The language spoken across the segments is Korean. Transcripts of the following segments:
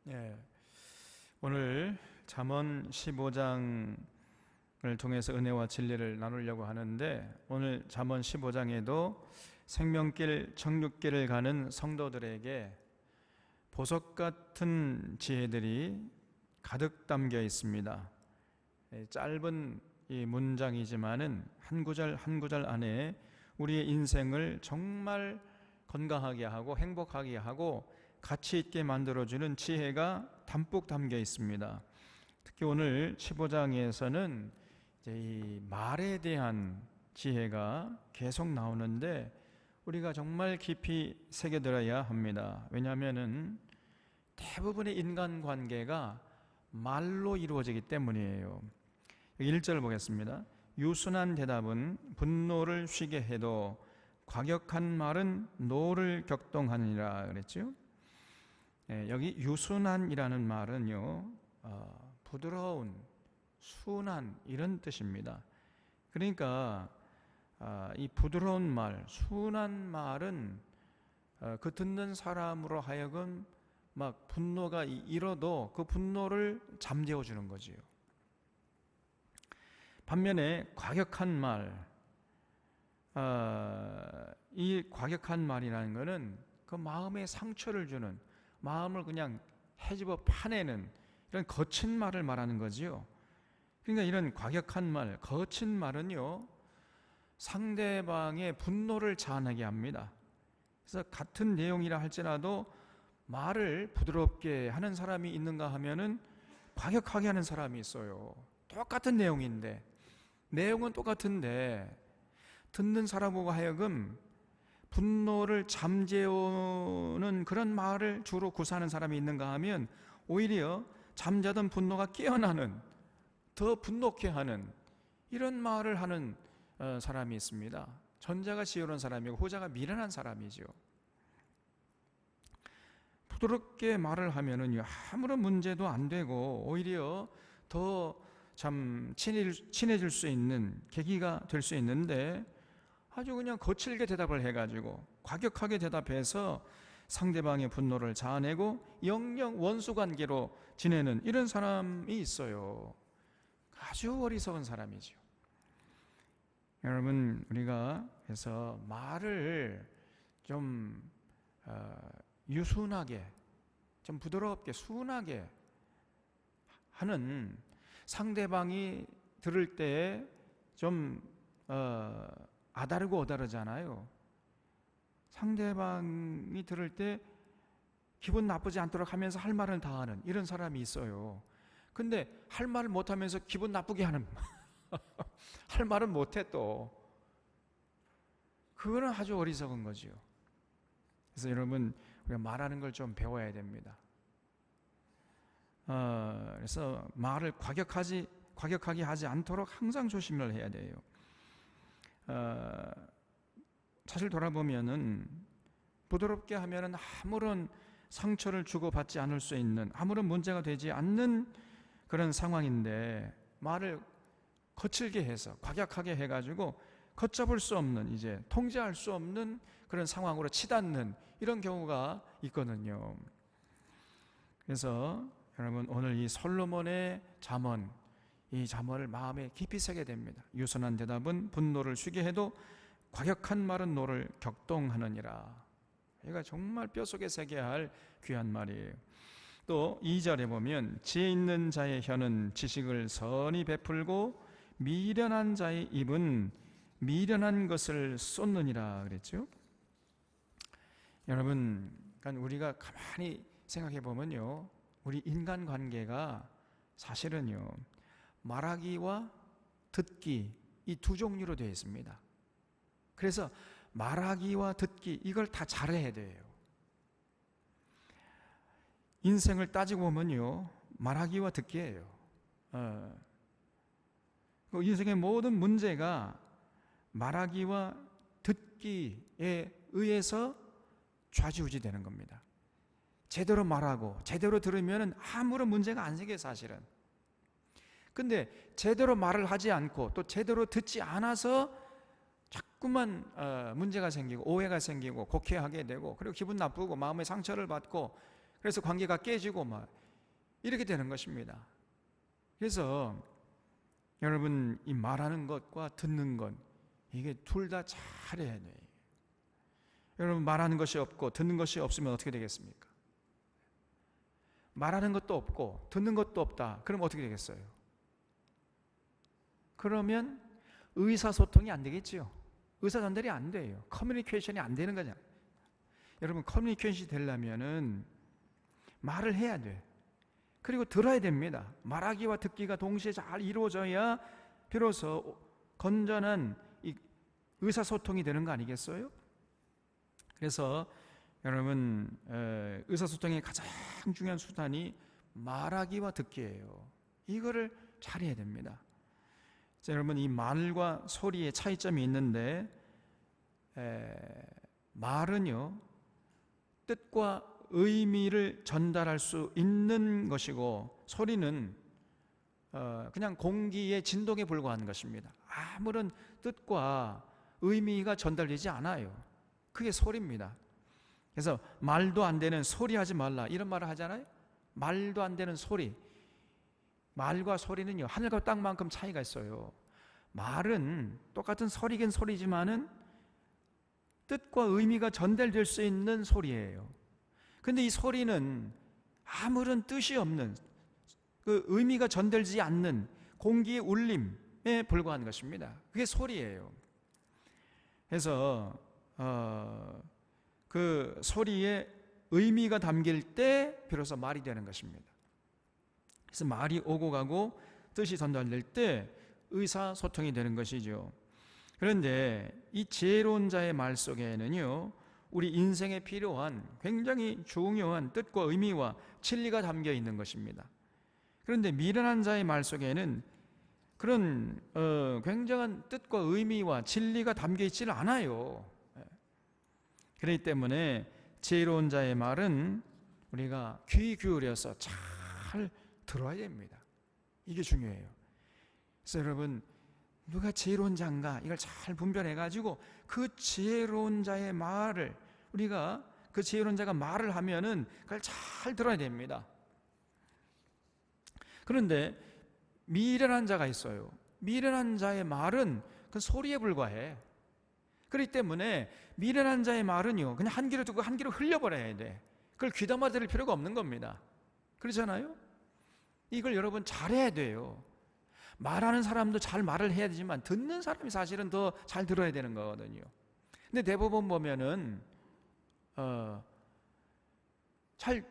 예, 오늘 잠언 15장을 통해서 은혜와 진리를 나누려고 하는데, 오늘 잠언 15장에도 생명길, 정육길을 가는 성도들에게 보석 같은 지혜들이 가득 담겨 있습니다. 짧은 이 문장이지만은 한 구절 한 구절 안에 우리의 인생을 정말 건강하게 하고 행복하게 하고 가치 있게 만들어주는 지혜가 담뿍 담겨 있습니다. 특히 오늘 15장에서는 이 말에 대한 지혜가 계속 나오는데, 우리가 정말 깊이 새겨들어야 합니다. 왜냐하면 대부분의 인간관계가 말로 이루어지기 때문이에요. 1절 보겠습니다. 유순한 대답은 분노를 쉬게 해도 과격한 말은 노를 격동하니라 그랬죠. 여기 유순한이라는 말은요, 부드러운, 순한 이런 뜻입니다. 그러니까 이 부드러운 말, 순한 말은 그 듣는 사람으로 하여금 막 분노가 일어도 그 분노를 잠재워 주는 거지요. 반면에 과격한 말, 이 과격한 말이라는 것은 그 마음에 상처를 주는, 마음을 그냥 헤집어 파내는 이런 거친 말을 말하는 거지요. 그러니까 이런 과격한 말, 거친 말은요, 상대방의 분노를 자아내게 합니다. 그래서 같은 내용이라 할지라도 말을 부드럽게 하는 사람이 있는가 하면은 과격하게 하는 사람이 있어요. 똑같은 내용인데, 내용은 똑같은데 듣는 사람하고 하여금 분노를 잠재우는 그런 말을 주로 구사하는 사람이 있는가 하면 오히려 잠자던 분노가 깨어나는, 더 분노케 하는 이런 말을 하는 사람이 있습니다. 전자가 지혜로운 사람이고 후자가 미련한 사람이죠. 부드럽게 말을 하면은요, 아무런 문제도 안 되고 오히려 더 참 친해질 수 있는 계기가 될 수 있는데, 아주 그냥 거칠게 대답을 해가지고 과격하게 대답해서 상대방의 분노를 자아내고 영영 원수관계로 지내는 이런 사람이 있어요. 아주 어리석은 사람이죠. 여러분, 우리가 그래서 말을 좀 유순하게, 좀 부드럽게, 순하게 하는, 상대방이 들을 때 좀 아다르고 어다르잖아요. 상대방이 들을 때 기분 나쁘지 않도록 하면서 할 말은 다 하는 이런 사람이 있어요. 근데 할 말을 못하면서 기분 나쁘게 하는 할 말은 못해 또. 그거는 아주 어리석은 거지요. 그래서 여러분, 우리가 말하는 걸 좀 배워야 됩니다. 그래서 말을 과격하게 하지 않도록 항상 조심을 해야 돼요. 사실 돌아보면은 부드럽게 하면은 아무런 상처를 주고받지 않을 수 있는, 아무런 문제가 되지 않는 그런 상황인데, 말을 거칠게 해서 과격하게 해가지고 걷잡을 수 없는, 이제 통제할 수 없는 그런 상황으로 치닫는 이런 경우가 있거든요. 그래서 여러분, 오늘 이 솔로몬의 잠언, 이 잠언을 마음에 깊이 새게 됩니다. 유순한 대답은 분노를 쉬게 해도 과격한 말은 노를 격동하느니라. 이가 정말 뼈속에 새겨야 할 귀한 말이에요. 또 2절에 보면 지혜 있는 자의 혀는 지식을 선히 베풀고 미련한 자의 입은 미련한 것을 쏟느니라 그랬죠. 여러분, 그러니까 우리가 가만히 생각해 보면요, 우리 인간관계가 사실은요, 말하기와 듣기, 이 두 종류로 되어 있습니다. 그래서 말하기와 듣기, 이걸 다 잘해야 돼요. 인생을 따지고 보면요, 말하기와 듣기예요. 그 인생의 모든 문제가 말하기와 듣기에 의해서 좌지우지 되는 겁니다. 제대로 말하고 제대로 들으면 아무런 문제가 안 생겨요, 사실은. 근데 제대로 말을 하지 않고 또 제대로 듣지 않아서 자꾸만 문제가 생기고 오해가 생기고 곡해하게 되고, 그리고 기분 나쁘고 마음의 상처를 받고, 그래서 관계가 깨지고 막 이렇게 되는 것입니다. 그래서 여러분, 이 말하는 것과 듣는 것, 이게 둘 다 잘해야 돼요. 여러분, 말하는 것이 없고 듣는 것이 없으면 어떻게 되겠습니까? 말하는 것도 없고 듣는 것도 없다. 그럼 어떻게 되겠어요? 그러면 의사소통이 안 되겠죠. 의사전달이 안 돼요. 커뮤니케이션이 안 되는 거잖아요. 여러분, 커뮤니케이션이 되려면은 말을 해야 돼. 그리고 들어야 됩니다. 말하기와 듣기가 동시에 잘 이루어져야 비로소 건전한 이 의사소통이 되는 거 아니겠어요? 그래서 여러분, 의사소통의 가장 중요한 수단이 말하기와 듣기예요. 이거를 잘해야 됩니다. 자, 여러분, 이 말과 소리의 차이점이 있는데, 말은요, 뜻과 의미를 전달할 수 있는 것이고, 소리는 그냥 공기의 진동에 불과한 것입니다. 아무런 뜻과 의미가 전달되지 않아요. 그게 소리입니다. 그래서 말도 안 되는 소리 하지 말라, 이런 말을 하잖아요. 말도 안 되는 소리. 말과 소리는요, 하늘과 땅만큼 차이가 있어요. 말은 똑같은 소리긴 소리지만은 뜻과 의미가 전달될 수 있는 소리예요. 근데 이 소리는 아무런 뜻이 없는, 그 의미가 전달되지 않는 공기의 울림에 불과한 것입니다. 그게 소리예요. 그래서 그 소리에 의미가 담길 때 비로소 말이 되는 것입니다. 그래서 말이 오고 가고 뜻이 전달될 때 의사소통이 되는 것이죠. 그런데 이 지혜로운 자의 말 속에는요, 우리 인생에 필요한 굉장히 중요한 뜻과 의미와 진리가 담겨 있는 것입니다. 그런데 미련한 자의 말 속에는 그런 굉장한 뜻과 의미와 진리가 담겨 있지는 않아요. 그렇기 때문에 지혜로운 자의 말은 우리가 귀 기울여서 잘 들어야 됩니다. 이게 중요해요. 그래서 여러분, 누가 지혜로운 자인가 이걸 잘 분별해가지고 그 지혜로운 자의 말을, 우리가 그 지혜로운 자가 말을 하면은 그걸 잘 들어야 됩니다. 그런데 미련한 자가 있어요. 미련한 자의 말은 그 소리에 불과해. 그렇기 때문에 미련한 자의 말은요, 그냥 한 귀로 듣고 한 귀로 흘려버려야 돼. 그걸 귀담아 들을 필요가 없는 겁니다. 그렇잖아요? 이걸 여러분 잘해야 돼요. 말하는 사람도 잘 말을 해야 되지만 듣는 사람이 사실은 더 잘 들어야 되는 거거든요. 근데 대부분 보면은 잘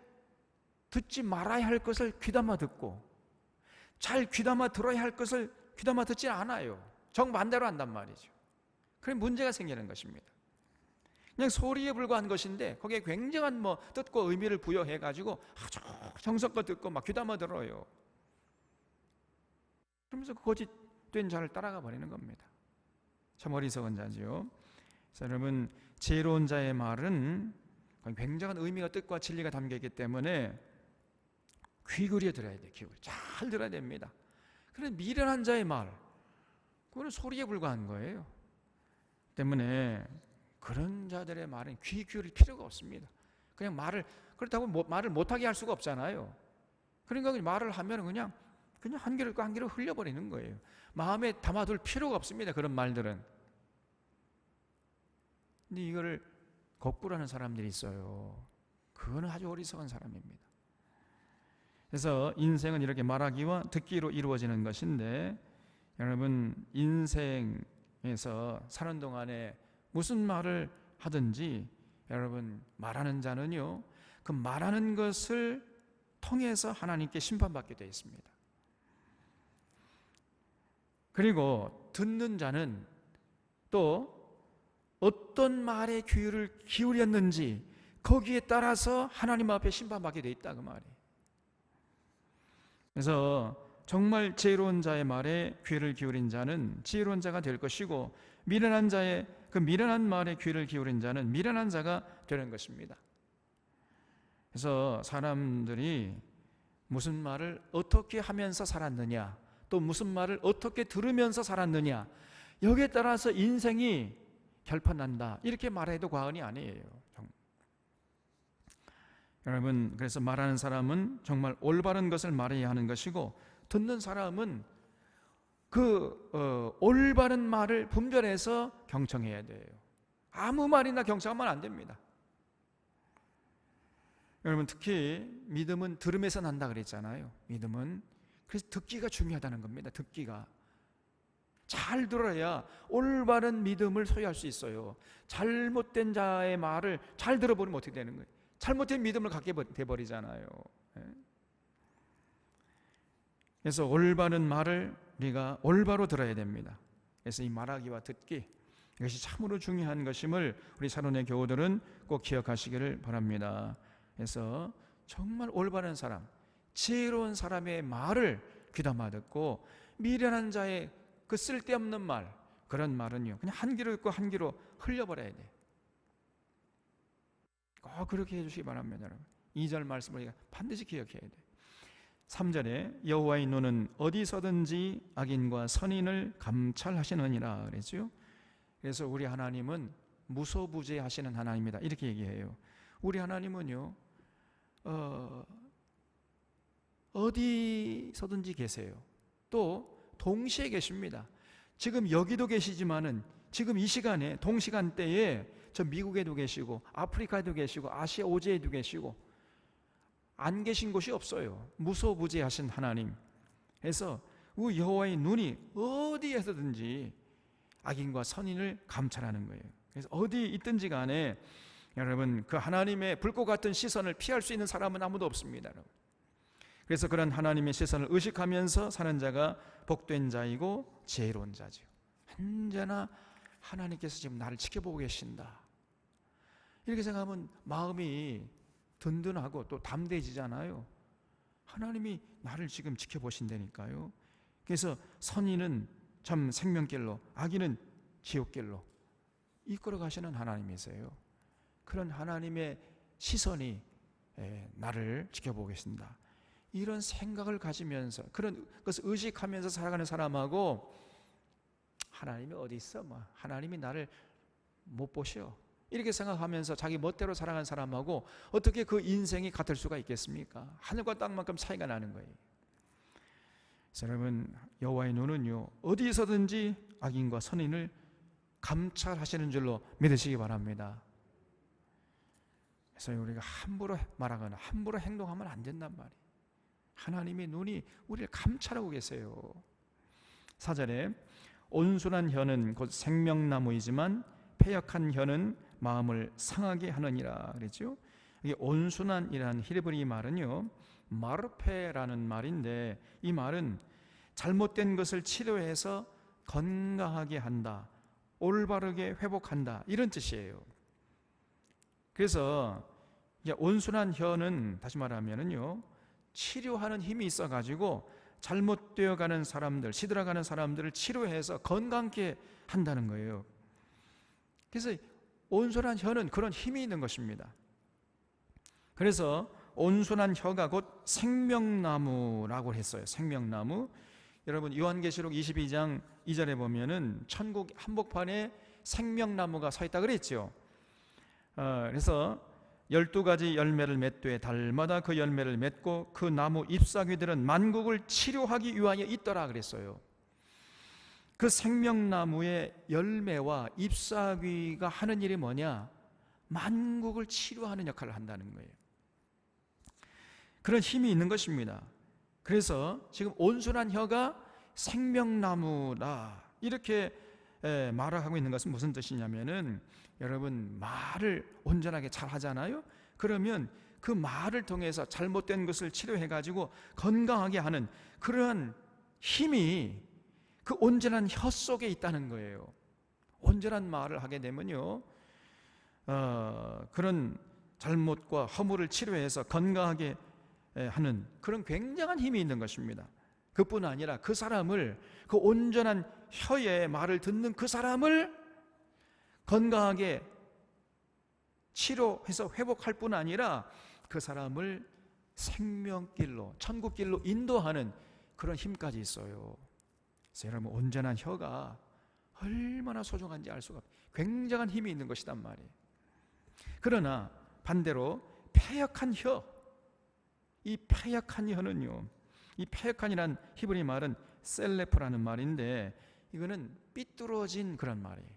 듣지 말아야 할 것을 귀담아 듣고 잘 귀담아 들어야 할 것을 귀담아 듣지 않아요. 정반대로 한단 말이죠. 그럼 문제가 생기는 것입니다. 그냥 소리에 불과한 것인데 거기에 굉장한 뜻과 의미를 부여해 가지고 아주 정성껏 듣고 막 귀담아 들어요. 그러면서 그 거짓된 자를 따라가 버리는 겁니다. 참 어리석은 자지요. 그래서 여러분, 지혜로운 자의 말은 굉장한 의미가 뜻과 진리가 담겨 있기 때문에 귀 기울여 들어야 돼요. 잘 들어야 됩니다. 그런데 미련한 자의 말, 그거는 소리에 불과한 거예요. 때문에 그런 자들의 말은 귀 기울일 필요가 없습니다. 그냥 그렇다고 말을 못하게 할 수가 없잖아요. 그러니까 말을 하면 그냥 한 귀로 한 귀로 흘려버리는 거예요. 마음에 담아둘 필요가 없습니다. 그런 말들은. 근데 이거를 거꾸로 하는 사람들이 있어요. 그거는 아주 어리석은 사람입니다. 그래서 인생은 이렇게 말하기와 듣기로 이루어지는 것인데, 여러분, 인생에서 사는 동안에 무슨 말을 하든지 여러분, 말하는 자는요, 그 말하는 것을 통해서 하나님께 심판받게 되어 있습니다. 그리고 듣는 자는 또 어떤 말에 귀를 기울였는지 거기에 따라서 하나님 앞에 심판받게 되어 있다, 그 말이. 그래서 정말 지혜로운 자의 말에 귀를 기울인 자는 지혜로운 자가 될 것이고, 미련한 자의 그 미련한 말에 귀를 기울인 자는 미련한 자가 되는 것입니다. 그래서 사람들이 무슨 말을 어떻게 하면서 살았느냐, 또 무슨 말을 어떻게 들으면서 살았느냐, 여기에 따라서 인생이 결판난다, 이렇게 말해도 과언이 아니에요. 여러분, 그래서 말하는 사람은 정말 올바른 것을 말해야 하는 것이고, 듣는 사람은 그 올바른 말을 분별해서 경청해야 돼요. 아무 말이나 경청하면 안 됩니다. 여러분, 특히 믿음은 들음에서 난다 그랬잖아요. 믿음은 그래서 듣기가 중요하다는 겁니다. 듣기가 잘 들어야 올바른 믿음을 소유할 수 있어요. 잘못된 자의 말을 잘 들어버리면 어떻게 되는 거예요? 잘못된 믿음을 갖게 돼버리잖아요. 그래서 올바른 말을 우리가 올바로 들어야 됩니다. 그래서 이 말하기와 듣기, 이것이 참으로 중요한 것임을 우리 사론의 교우들은 꼭 기억하시기를 바랍니다. 그래서 정말 올바른 사람, 지혜로운 사람의 말을 귀담아 듣고, 미련한 자의 그 쓸데없는 말, 그런 말은요 그냥 한 귀로 듣고 한 귀로 흘려버려야 돼. 꼭 그렇게 해주시기 바랍니다. 여러분, 2절 말씀을 우리가 반드시 기억해야 돼. 3절에 여호와의 눈은 어디서든지 악인과 선인을 감찰하시느니라 그랬죠. 그래서 우리 하나님은 무소부재하시는 하나님이다, 이렇게 얘기해요. 우리 하나님은요 어디서든지 계세요. 또 동시에 계십니다. 지금 여기도 계시지만은 지금 이 시간에 동시간대에 저 미국에도 계시고 아프리카에도 계시고 아시아 오지에도 계시고 안 계신 곳이 없어요. 무소부재하신 하나님. 그래서 우리 여호와의 눈이 어디에서든지 악인과 선인을 감찰하는 거예요. 그래서 어디 있든지 간에 여러분, 그 하나님의 불꽃 같은 시선을 피할 수 있는 사람은 아무도 없습니다. 여러분. 그래서 그런 하나님의 시선을 의식하면서 사는 자가 복된 자이고 지혜로운 자죠. 언제나 하나님께서 지금 나를 지켜보고 계신다, 이렇게 생각하면 마음이 든든하고 또 담대해지잖아요. 하나님이 나를 지금 지켜보신다니까요. 그래서 선인은 참 생명길로, 악인은 지옥길로 이끌어 가시는 하나님이세요. 그런 하나님의 시선이 나를 지켜보고 계신다, 이런 생각을 가지면서 그런 것을 의식하면서 살아가는 사람하고, 하나님이 어디 있어? 하나님이 나를 못 보셔, 이렇게 생각하면서 자기 멋대로 살아가는 사람하고 어떻게 그 인생이 같을 수가 있겠습니까? 하늘과 땅만큼 차이가 나는 거예요. 그래서 여러분, 여호와의 눈은요 어디서든지 악인과 선인을 감찰하시는 줄로 믿으시기 바랍니다. 그래서 우리가 함부로 말하거나 함부로 행동하면 안 된단 말이에요. 하나님의 눈이 우리를 감찰하고 계세요. 4절에 온순한 혀는 곧 생명나무이지만 패역한 혀는 마음을 상하게 하느니라 그랬죠. 이게 온순한이라는 히브리 말은요 마르페라는 말인데, 이 말은 잘못된 것을 치료해서 건강하게 한다, 올바르게 회복한다, 이런 뜻이에요. 그래서 온순한 혀는 다시 말하면은요 치료하는 힘이 있어가지고 잘못되어 가는 사람들, 시들어가는 사람들을 치료해서 건강하게 한다는 거예요. 그래서 온순한 혀는 그런 힘이 있는 것입니다. 그래서 온순한 혀가 곧 생명나무라고 했어요. 생명나무. 여러분, 요한계시록 22장 2절에 보면은 천국 한복판에 생명나무가 서 있다 그랬죠. 그래서 12가지 열매를 맺되 달마다 그 열매를 맺고 그 나무 잎사귀들은 만국을 치료하기 위하여 있더라 그랬어요. 그 생명나무의 열매와 잎사귀가 하는 일이 뭐냐? 만국을 치료하는 역할을 한다는 거예요. 그런 힘이 있는 것입니다. 그래서 지금 온순한 혀가 생명나무다, 이렇게 말을 하고 있는 것은 무슨 뜻이냐면은, 여러분 말을 온전하게 잘 하잖아요. 그러면 그 말을 통해서 잘못된 것을 치료해 가지고 건강하게 하는 그러한 힘이 그 온전한 혀 속에 있다는 거예요. 온전한 말을 하게 되면요 그런 잘못과 허물을 치료해서 건강하게 하는 그런 굉장한 힘이 있는 것입니다. 그뿐 아니라 그 사람을, 그 온전한 혀의 말을 듣는 그 사람을 건강하게 치료해서 회복할 뿐 아니라 그 사람을 생명길로, 천국길로 인도하는 그런 힘까지 있어요. 그래서 여러분, 온전한 혀가 얼마나 소중한지 알 수가 없어요. 굉장한 힘이 있는 것이단 말이에요. 그러나 반대로 패역한 혀, 이 패역한 혀는요, 이 패역한이란 히브리 말은 셀레프라는 말인데 이거는 삐뚤어진 그런 말이에요.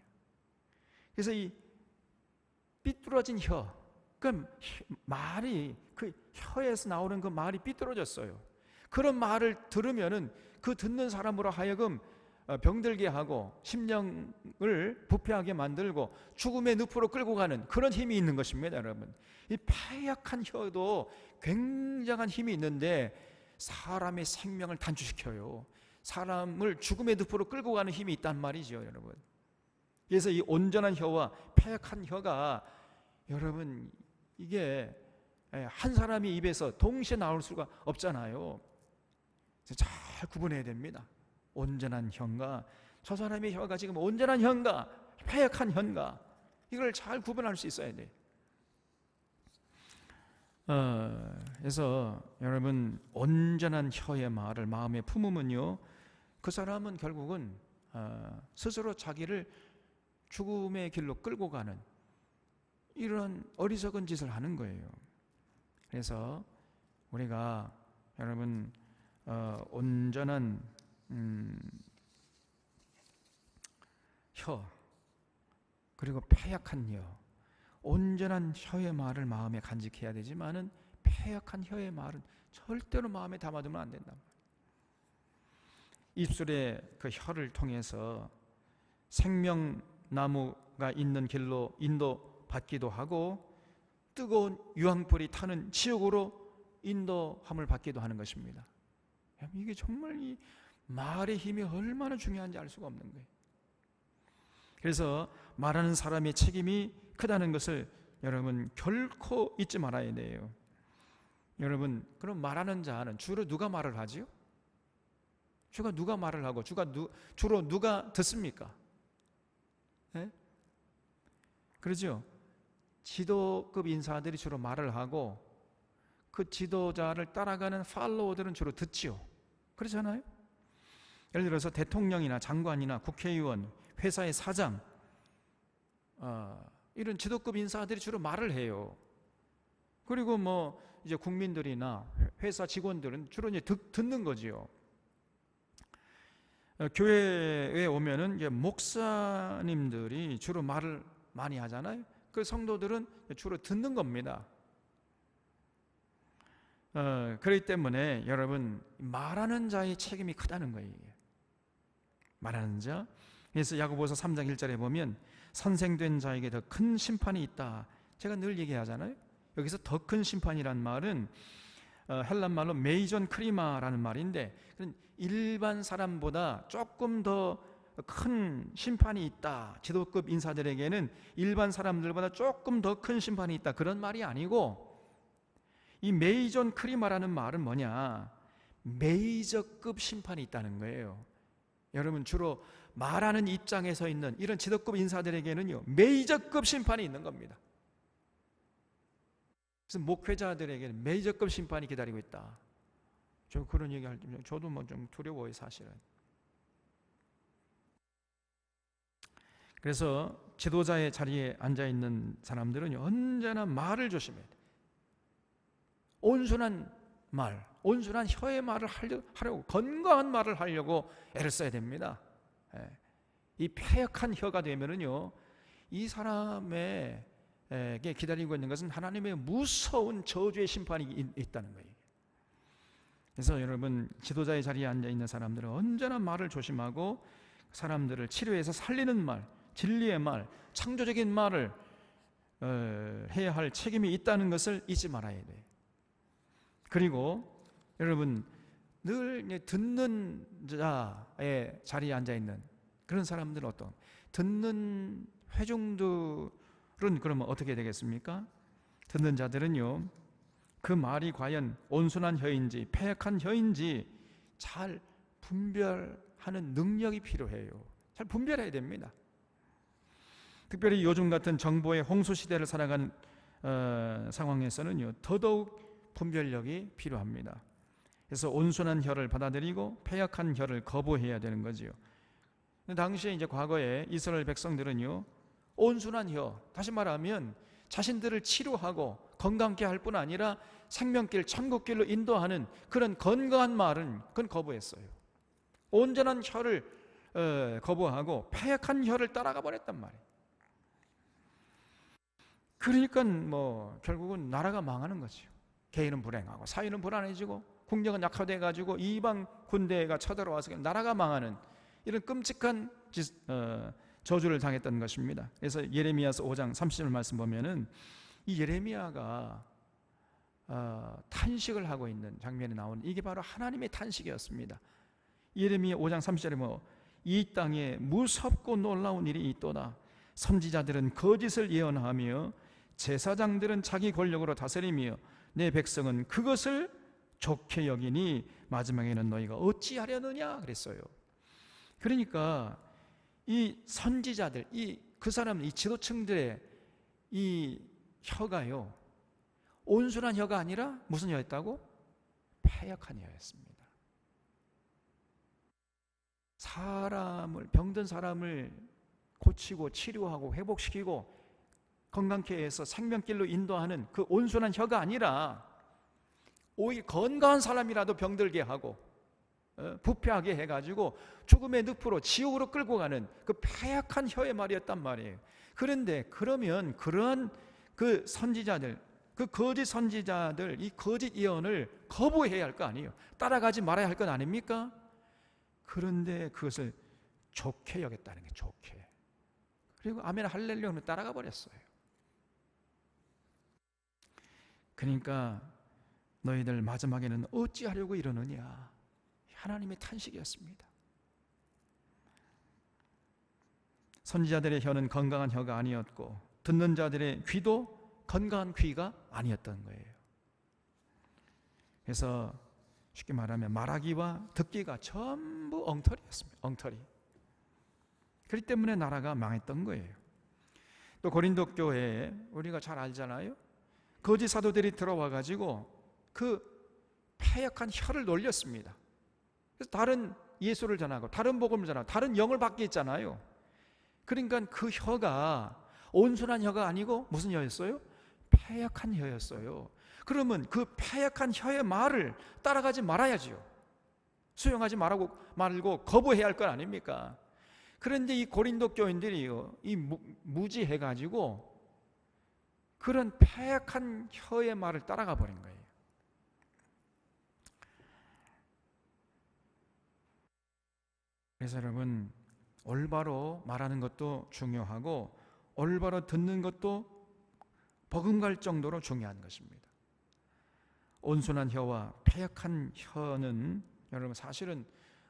그래서 이 삐뚤어진 혀, 그 말이 그 혀에서 나오는 그 말이 삐뚤어졌어요. 그런 말을 들으면은 그 듣는 사람으로 하여금 병들게 하고 심령을 부패하게 만들고 죽음의 늪으로 끌고 가는 그런 힘이 있는 것입니다, 여러분. 이 패역한 혀도 굉장한 힘이 있는데 사람의 생명을 단축시켜요. 사람을 죽음의 늪으로 끌고 가는 힘이 있단 말이죠, 여러분. 그래서 이 온전한 혀와 패역한 혀가 여러분 이게 한 사람의 입에서 동시에 나올 수가 없잖아요. 잘 구분해야 됩니다. 온전한 혀인가, 저 사람의 혀가 지금 온전한 혀인가 패역한 혀인가, 이걸 잘 구분할 수 있어야 돼요. 그래서 여러분 온전한 혀의 말을 마음에 품으면요, 그 사람은 결국은 스스로 자기를 죽음의 길로 끌고 가는 이런 어리석은 짓을 하는 거예요. 그래서 우리가 여러분 온전한 혀, 그리고 패역한 혀, 온전한 혀의 말을 마음에 간직해야 되지만은 패역한 혀의 말은 절대로 마음에 담아두면 안 된다. 입술의 그 혀를 통해서 생명나무가 있는 길로 인도받기도 하고 뜨거운 유황불이 타는 지옥으로 인도함을 받기도 하는 것입니다. 이게 정말 이 말의 힘이 얼마나 중요한지 알 수가 없는 거예요. 그래서 말하는 사람의 책임이 크다는 것을 여러분 결코 잊지 말아야 돼요. 여러분, 그럼 말하는 자는 주로 누가 말을 하지요? 주가 누가 말을 하고 주로 누가 듣습니까? 네? 그러죠? 지도급 인사들이 주로 말을 하고 그 지도자를 따라가는 팔로워들은 주로 듣지요. 그렇잖아요? 예를 들어서 대통령이나 장관이나 국회의원, 회사의 사장, 이런 지도급 인사들이 주로 말을 해요. 그리고 뭐 이제 국민들이나 회사 직원들은 주로 이제 듣는 거지요. 교회에 오면은 이제 목사님들이 주로 말을 많이 하잖아요. 그 성도들은 주로 듣는 겁니다. 그렇기 때문에 여러분 말하는 자의 책임이 크다는 거예요. 말하는 자. 그래서 야고보서 3장 1절에 보면 선생된 자에게 더 큰 심판이 있다. 제가 늘 얘기하잖아요. 여기서 더 큰 심판이란 말은 헬란 말로 메이전 크리마라는 말인데 일반 사람보다 조금 더 큰 심판이 있다. 지도급 인사들에게는 일반 사람들보다 조금 더 큰 심판이 있다. 그런 말이 아니고 이 메이전 크리마라는 말은 뭐냐? 메이저급 심판이 있다는 거예요. 여러분 주로 말하는 입장에 서 있는 이런 지도급 인사들에게는요 메이저급 심판이 있는 겁니다. 그래서 목회자들에게는 메이저급 심판이 기다리고 있다. 저 그런 얘기할 때 저도 뭐 좀 두려워요, 사실은. 그래서 지도자의 자리에 앉아 있는 사람들은 언제나 말을 조심해야 돼. 온순한 말, 온순한 혀의 말을 하려고, 건강한 말을 하려고 애를 써야 됩니다. 이 패역한 혀가 되면은요, 이 사람에게 기다리고 있는 것은 하나님의 무서운 저주의 심판이 있다는 거예요. 그래서 여러분 지도자의 자리에 앉아 있는 사람들은 언제나 말을 조심하고 사람들을 치료해서 살리는 말, 진리의 말, 창조적인 말을 해야 할 책임이 있다는 것을 잊지 말아야 돼요. 그리고 여러분 늘 듣는 자의 자리에 앉아 있는 그런 사람들은 어떤 듣는 회중들은 그러면 어떻게 되겠습니까? 듣는 자들은요 그 말이 과연 온순한 혀인지 패역한 혀인지 잘 분별하는 능력이 필요해요. 잘 분별해야 됩니다. 특별히 요즘 같은 정보의 홍수 시대를 살아가는 상황에서는요 더더욱 분별력이 필요합니다. 그래서 온순한 혀를 받아들이고 패역한 혀를 거부해야 되는 거지요. 당시에 이제 과거에 이스라엘 백성들은요 온순한 혀, 다시 말하면 자신들을 치료하고 건강케 할 뿐 아니라 생명길, 천국길로 인도하는 그런 건강한 말은 그건 거부했어요. 온전한 혀를 거부하고 패역한 혀를 따라가 버렸단 말이에요. 그러니까 결국은 나라가 망하는 거죠. 개인은 불행하고 사회는 불안해지고 국력은 약화돼 가지고 이방 군대가 쳐들어와서 나라가 망하는 이런 끔찍한 저주를 당했던 것입니다. 그래서 예레미야서 5장 30절 말씀 보면은 이 예레미야가 탄식을 하고 있는 장면이 나오는, 이게 바로 하나님의 탄식이었습니다. 예레미야 5장 30절에 이 땅에 무섭고 놀라운 일이 있도다. 선지자들은 거짓을 예언하며 제사장들은 자기 권력으로 다스리며 내 백성은 그것을 좋게 여기니 마지막에는 너희가 어찌하려느냐 그랬어요. 그러니까 이 선지자들, 그 사람, 이 지도층들의 이 혀가요, 온순한 혀가 아니라 무슨 혀였다고? 패역한 혀였습니다. 병든 사람을 고치고 치료하고 회복시키고 건강케 해서 생명길로 인도하는 그 온순한 혀가 아니라 오히려 건강한 사람이라도 병들게 하고 부패하게 해가지고 죽음의 늪으로 지옥으로 끌고 가는 그 패역한 혀의 말이었단 말이에요. 그런데 그러면 그런 그 선지자들, 그 거짓 선지자들, 이 거짓 예언을 거부해야 할 거 아니에요. 따라가지 말아야 할 건 아닙니까? 그런데 그것을 좋게 여겼다는 게 좋게. 그리고 아멘 할렐루야는 따라가 버렸어요. 그러니까 너희들 마지막에는 어찌하려고 이러느냐, 하나님의 탄식이었습니다. 선지자들의 혀는 건강한 혀가 아니었고 듣는 자들의 귀도 건강한 귀가 아니었던 거예요. 그래서 쉽게 말하면 말하기와 듣기가 전부 엉터리였습니다. 엉터리. 그렇기 때문에 나라가 망했던 거예요. 또 고린도 교회에 우리가 잘 알잖아요. 거짓 사도들이 들어와 가지고 그 패역한 혀를 놀렸습니다. 그래서 다른 예수를 전하고 다른 복음을 전하고 다른 영을 받게 했잖아요. 그러니까 그 혀가 온순한 혀가 아니고 무슨 혀였어요? 패역한 혀였어요. 그러면 그 패역한 혀의 말을 따라가지 말아야지요. 수용하지 말고 거부해야 할 건 아닙니까? 그런데 이 고린도 교인들이요, 이 무지해가지고 그런 패역한 혀의 말을 따라가 버린 거예요. 그래서 여러분, 올바로 말하는 것도 중요하고 올바로 듣는 것도 버금갈 정도로 중요한 것입니다. 온순한 혀와 패역한 혀는 여러분 사실은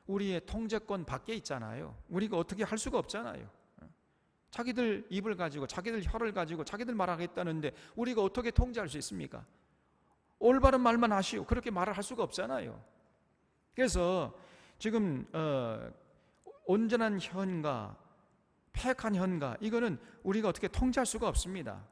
우리의 통제권 밖에 있잖아요. 우리가 어떻게 할 수가 없잖아요. 자기들 입을 가지고 자기들 혀를 가지고 자기들 말하겠다는데 우리가 어떻게 통제할 수 있습니까? 올바른 말만 하시오, 그렇게 말을 할 수가 없잖아요. 그래서 지금 온전한 혀인가 패역한 혀인가, 이거는 우리가 어떻게 통제할 수가 없습니다.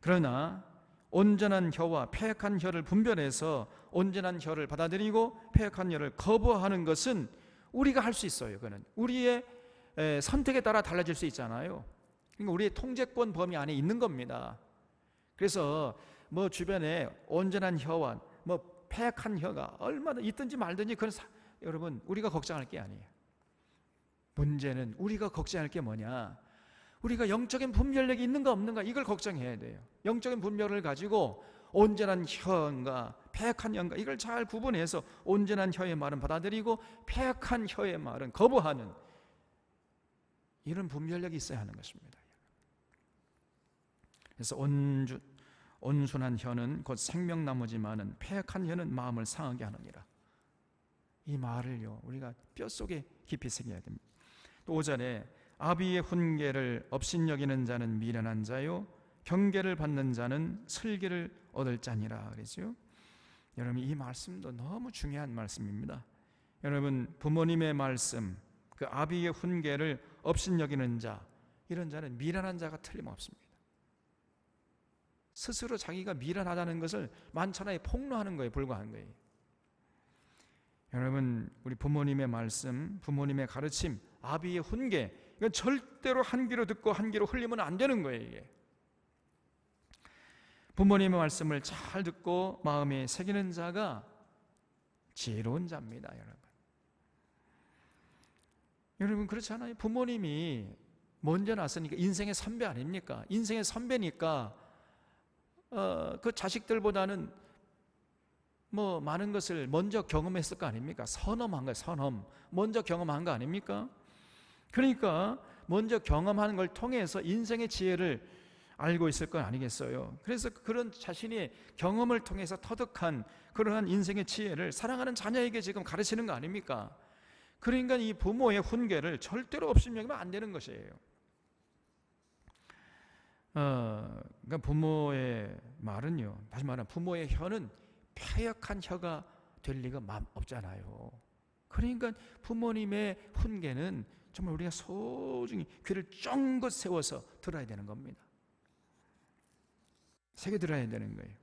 그러나 온전한 혀와 패역한 혀를 분별해서 온전한 혀를 받아들이고 패역한 혀를 거부하는 것은 우리가 할 수 있어요. 그거는 우리의 선택에 따라 달라질 수 있잖아요. 그러니까 우리의 통제권 범위 안에 있는 겁니다. 그래서 주변에 온전한 혀와 패역한 혀가 얼마나 있든지 말든지 그건 여러분 우리가 걱정할 게 아니에요. 문제는 우리가 걱정할 게 뭐냐, 우리가 영적인 분별력이 있는가 없는가, 이걸 걱정해야 돼요. 영적인 분별을 가지고 온전한 혀인가 패역한 혀인가, 이걸 잘 구분해서 온전한 혀의 말은 받아들이고 패역한 혀의 말은 거부하는 이런 분별력이 있어야 하는 것입니다. 그래서 온순한 혀는 곧 생명나무지만은 패역한 혀는 마음을 상하게 하느니라. 이 말을요 우리가 뼛속에 깊이 새겨야 됩니다. 또 5절에 아비의 훈계를 업신여기는 자는 미련한 자요 경계를 받는 자는 슬기를 얻을 자니라 그랬죠. 여러분 이 말씀도 너무 중요한 말씀입니다. 여러분 부모님의 말씀, 그 아비의 훈계를 업신여기는 자, 이런 자는 미련한 자가 틀림없습니다. 스스로 자기가 미련하다는 것을 만천하에 폭로하는 거에 불과한 거예요. 여러분 우리 부모님의 말씀, 부모님의 가르침, 아비의 훈계, 이건 절대로 한 귀로 듣고 한 귀로 흘리면 안 되는 거예요. 이게 부모님의 말씀을 잘 듣고 마음에 새기는 자가 지혜로운 자입니다, 여러분. 여러분 그렇잖아요. 부모님이 먼저 났으니까 인생의 선배 아닙니까? 인생의 선배니까 그 자식들보다는 뭐 많은 것을 먼저 경험했을 거 아닙니까? 선험한 거예요. 선험. 먼저 경험한 거 아닙니까? 그러니까 먼저 경험하는 걸 통해서 인생의 지혜를 알고 있을 건 아니겠어요? 그래서 그런 자신의 경험을 통해서 터득한 그러한 인생의 지혜를 사랑하는 자녀에게 지금 가르치는 거 아닙니까? 그러니까 이 부모의 훈계를 절대로 없이 여기면 안 되는 것이에요. 그러니까 부모의 말은요, 다시 말하면 부모의 혀는 패역한 혀가 될 리가 없잖아요. 그러니까 부모님의 훈계는 정말 우리가 소중히 귀를 쫑긋 세워서 들어야 되는 겁니다. 새겨 들어야 되는 거예요.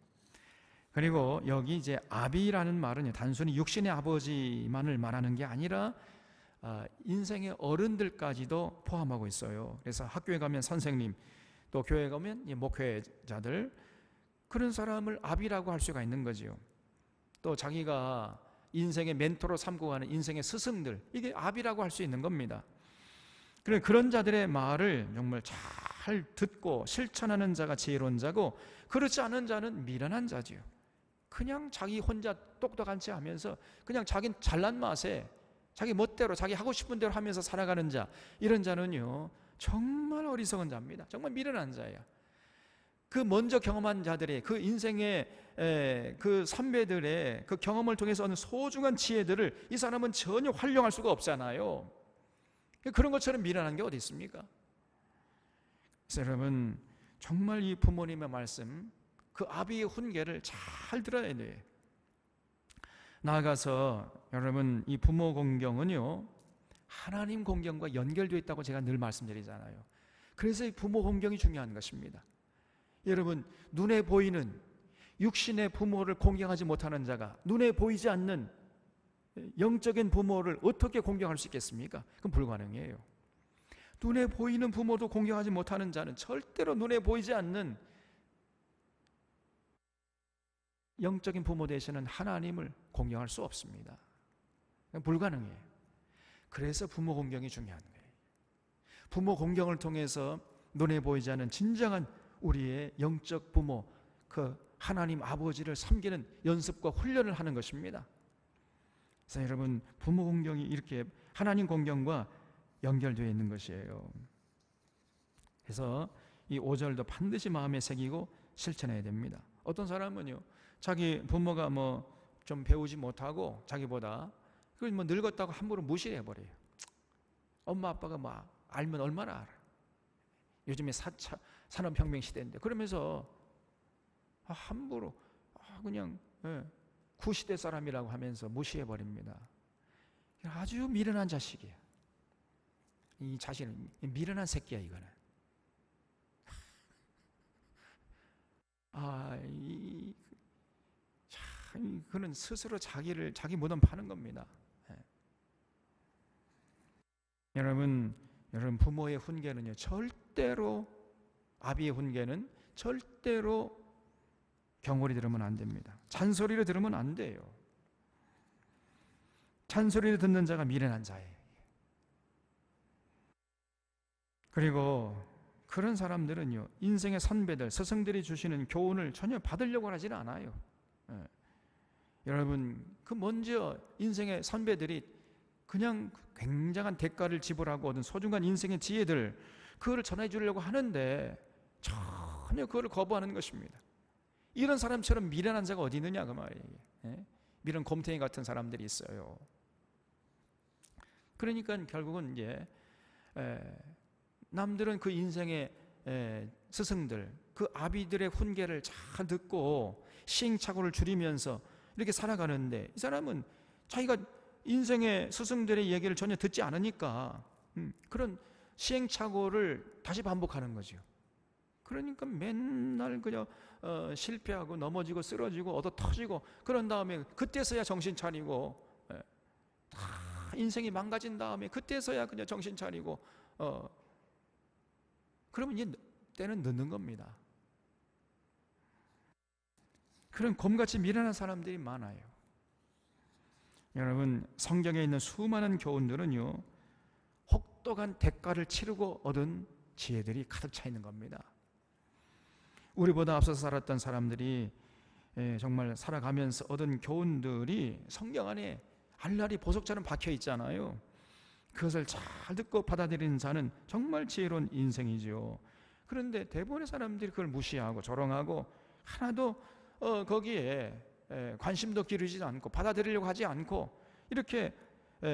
그리고 여기 이제 아비라는 말은 단순히 육신의 아버지만을 말하는 게 아니라 인생의 어른들까지도 포함하고 있어요. 그래서 학교에 가면 선생님, 또 교회에 가면 목회자들, 그런 사람을 아비라고 할 수가 있는 거죠. 또 자기가 인생의 멘토로 삼고 가는 인생의 스승들, 이게 아비라고 할 수 있는 겁니다. 그런 자들의 말을 정말 잘 듣고 실천하는 자가 지혜로운 자고, 그렇지 않은 자는 미련한 자지요. 그냥 자기 혼자 똑똑한 체 하면서 그냥 자기 잘난 맛에 자기 멋대로 자기 하고 싶은 대로 하면서 살아가는 자, 이런 자는요 정말 어리석은 자입니다. 정말 미련한 자예요. 그 먼저 경험한 자들의 그 인생의 그 선배들의 그 경험을 통해서 얻는 소중한 지혜들을 이 사람은 전혀 활용할 수가 없잖아요. 그런 것처럼 미련한 게 어디 있습니까? 그래서 여러분 정말 이 부모님의 말씀, 그 아비의 훈계를 잘 들어야 돼요. 나아가서 여러분 이 부모 공경은요 하나님 공경과 연결되어 있다고 제가 늘 말씀드리잖아요. 그래서 이 부모 공경이 중요한 것입니다. 여러분 눈에 보이는 육신의 부모를 공경하지 못하는 자가 눈에 보이지 않는 영적인 부모를 어떻게 공경할 수 있겠습니까? 그건 불가능해요. 눈에 보이는 부모도 공경하지 못하는 자는 절대로 눈에 보이지 않는 영적인 부모 되시는 하나님을 공경할 수 없습니다. 불가능해요. 그래서 부모 공경이 중요한 거예요. 부모 공경을 통해서 눈에 보이지 않는 진정한 우리의 영적 부모, 그 하나님 아버지를 섬기는 연습과 훈련을 하는 것입니다. 그래서 여러분 부모 공경이 이렇게 하나님 공경과 연결되어 있는 것이에요. 그래서 이 5절도 반드시 마음에 새기고 실천해야 됩니다. 어떤 사람은요 자기 부모가 뭐 좀 배우지 못하고 자기보다 그걸 뭐 늙었다고 함부로 무시해 버려요. 엄마 아빠가 뭐 알면 얼마나 알아. 요즘에 산업혁명 시대인데 그러면서 함부로 그냥 구시대 사람이라고 하면서 무시해 버립니다. 아주 미련한 자식이에요. 이 자식은 미련한 새끼야 이거는. 그는 스스로 자기 무덤 파는 겁니다. 여러분 부모의 훈계는요 절대로 아비의 훈계는 절대로 경홀히 들으면 안 됩니다. 잔소리를 들으면 안 돼요. 잔소리를 듣는 자가 미련한 자예요. 그리고 그런 사람들은요 인생의 선배들, 스승들이 주시는 교훈을 전혀 받으려고 하지는 않아요. 여러분 그 먼저 인생의 선배들이 그냥 굉장한 대가를 지불하고 얻은 소중한 인생의 지혜들, 그거를 전해주려고 하는데 전혀 그거를 거부하는 것입니다. 이런 사람처럼 미련한 자가 어디 있느냐 그 말이에요. 미련 곰탱이 같은 사람들이 있어요. 그러니까 결국은 이제 남들은 그 인생의 스승들, 그 아비들의 훈계를 잘 듣고 시행착오를 줄이면서 이렇게 살아가는데 이 사람은 자기가 인생의 스승들의 얘기를 전혀 듣지 않으니까 그런 시행착오를 다시 반복하는 거죠. 그러니까 맨날 그냥 실패하고 넘어지고 쓰러지고 얻어 터지고 그런 다음에 그때서야 정신 차리고 다 인생이 망가진 다음에 그때서야 그냥 정신 차리고 그러면 이제 때는 늦는 겁니다. 그런 곰같이 미련한 사람들이 많아요. 여러분, 성경에 있는 수많은 교훈들은요, 혹독한 대가를 치르고 얻은 지혜들이 가득 차 있는 겁니다. 우리보다 앞서서 살았던 사람들이 정말 살아가면서 얻은 교훈들이 성경 안에 알알이 보석처럼 박혀 있잖아요. 그것을 잘 듣고 받아들이는 자는 정말 지혜로운 인생이죠. 그런데 대부분의 사람들이 그걸 무시하고 조롱하고 하나도 거기에 관심도 기르지 않고 받아들이려고 하지 않고 이렇게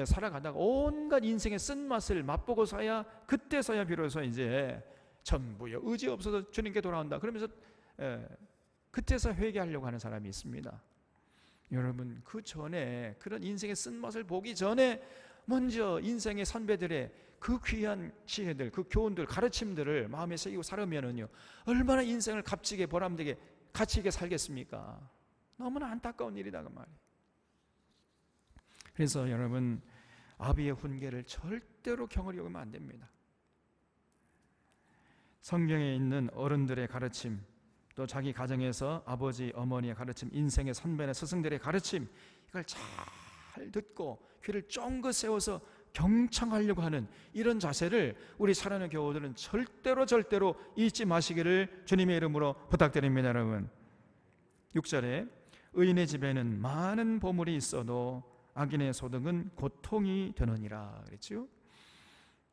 살아가다가 온갖 인생의 쓴맛을 맛보고서야 그때서야 비로소 이제 전부여 의지 없어서 주님께 돌아온다 그러면서 그때서 회개하려고 하는 사람이 있습니다. 여러분, 그 전에 그런 인생의 쓴맛을 보기 전에 먼저 인생의 선배들의 그 귀한 지혜들, 그 교훈들, 가르침들을 마음에 새기고 살으면은요, 얼마나 인생을 값지게 보람되게 가치 있게 살겠습니까? 너무나 안타까운 일이다 그 말이에요. 그래서 여러분, 아비의 훈계를 절대로 경홀히 여기면 안 됩니다. 성경에 있는 어른들의 가르침, 또 자기 가정에서 아버지, 어머니의 가르침, 인생의 선배나 스승들의 가르침, 이걸 잘 듣고 귀를 쫑긋 세워서 경청하려고 하는 이런 자세를 우리 사랑하는 교우들은 절대로 잊지 마시기를 주님의 이름으로 부탁드립니다. 여러분, 6절에 의인의 집에는 많은 보물이 있어도 악인의 소득은 고통이 되느니라 그랬죠.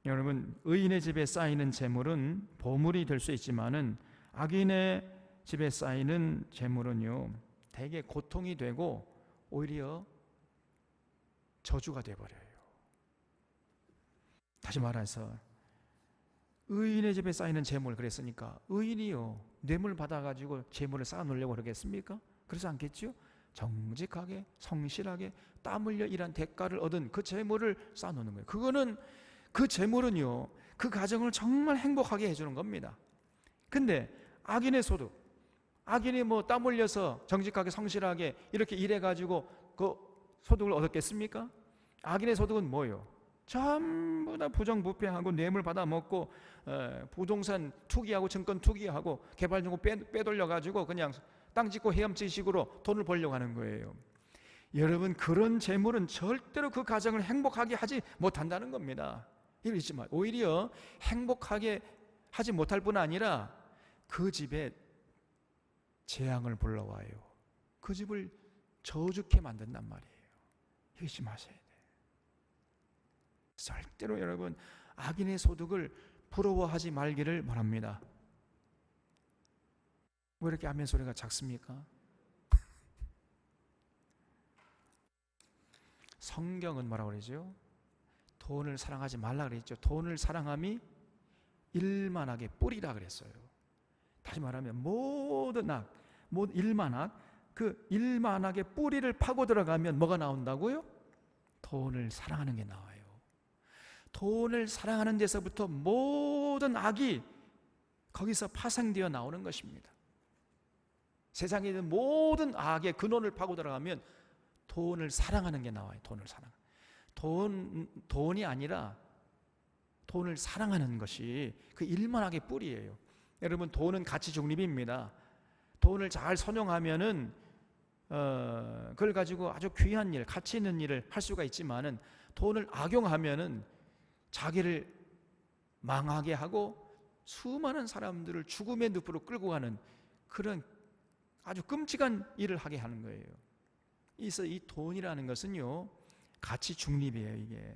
여러분, 의인의 집에 쌓이는 재물은 보물이 될 수 있지만은 악인의 집에 쌓이는 재물은요, 대개 고통이 되고 오히려 저주가 되어버려요. 다시 말해서 의인의 집에 쌓이는 재물, 그랬으니까 의인이요 뇌물 받아가지고 재물을 쌓아놓으려고 그러겠습니까? 그러지 않겠죠? 정직하게 성실하게 땀 흘려 일한 대가를 얻은 그 재물을 쌓아놓는 거예요. 그거는 그 재물은요 그 가정을 정말 행복하게 해주는 겁니다. 근데 악인의 소득, 악인이 뭐 땀 흘려서 정직하게 성실하게 이렇게 일해가지고 그 소득을 얻었겠습니까? 악인의 소득은 뭐예요? 전부 다 부정부패하고 뇌물 받아먹고 부동산 투기하고 증권 투기하고 개발정보 빼돌려가지고 그냥 땅 짓고 헤엄치식으로 돈을 벌려고 하는 거예요. 여러분, 그런 재물은 절대로 그 가정을 행복하게 하지 못한다는 겁니다. 이걸 잊지 마요. 오히려 행복하게 하지 못할 뿐 아니라 그 집에 재앙을 불러와요. 그 집을 저주케 만든단 말이에요. 잊지 마셔야 돼요. 절대로 여러분, 악인의 소득을 부러워하지 말기를 바랍니다. 왜 이렇게 아멘 소리가 작습니까? 성경은 뭐라고 그러죠? 돈을 사랑하지 말라 그랬죠. 돈을 사랑함이 일만악의 뿌리라 그랬어요. 다시 말하면 모든 악, 일만악, 그 일만악의 뿌리를 파고 들어가면 뭐가 나온다고요? 돈을 사랑하는 게 나와요. 돈을 사랑하는 데서부터 모든 악이 거기서 파생되어 나오는 것입니다. 세상에 있는 모든 악의 근원을 파고 들어가면 돈을 사랑하는 게 나와요. 돈을 사랑. 돈이 아니라 돈을 사랑하는 것이 그 일만악의 뿌리예요. 여러분, 돈은 가치 중립입니다. 돈을 잘 선용하면은 그걸 가지고 아주 귀한 일, 가치 있는 일을 할 수가 있지만은 돈을 악용하면은 자기를 망하게 하고 수많은 사람들을 죽음의 늪으로 끌고 가는 그런 아주 끔찍한 일을 하게 하는 거예요. 그래서 이 돈이라는 것은요 가치 중립이에요. 이게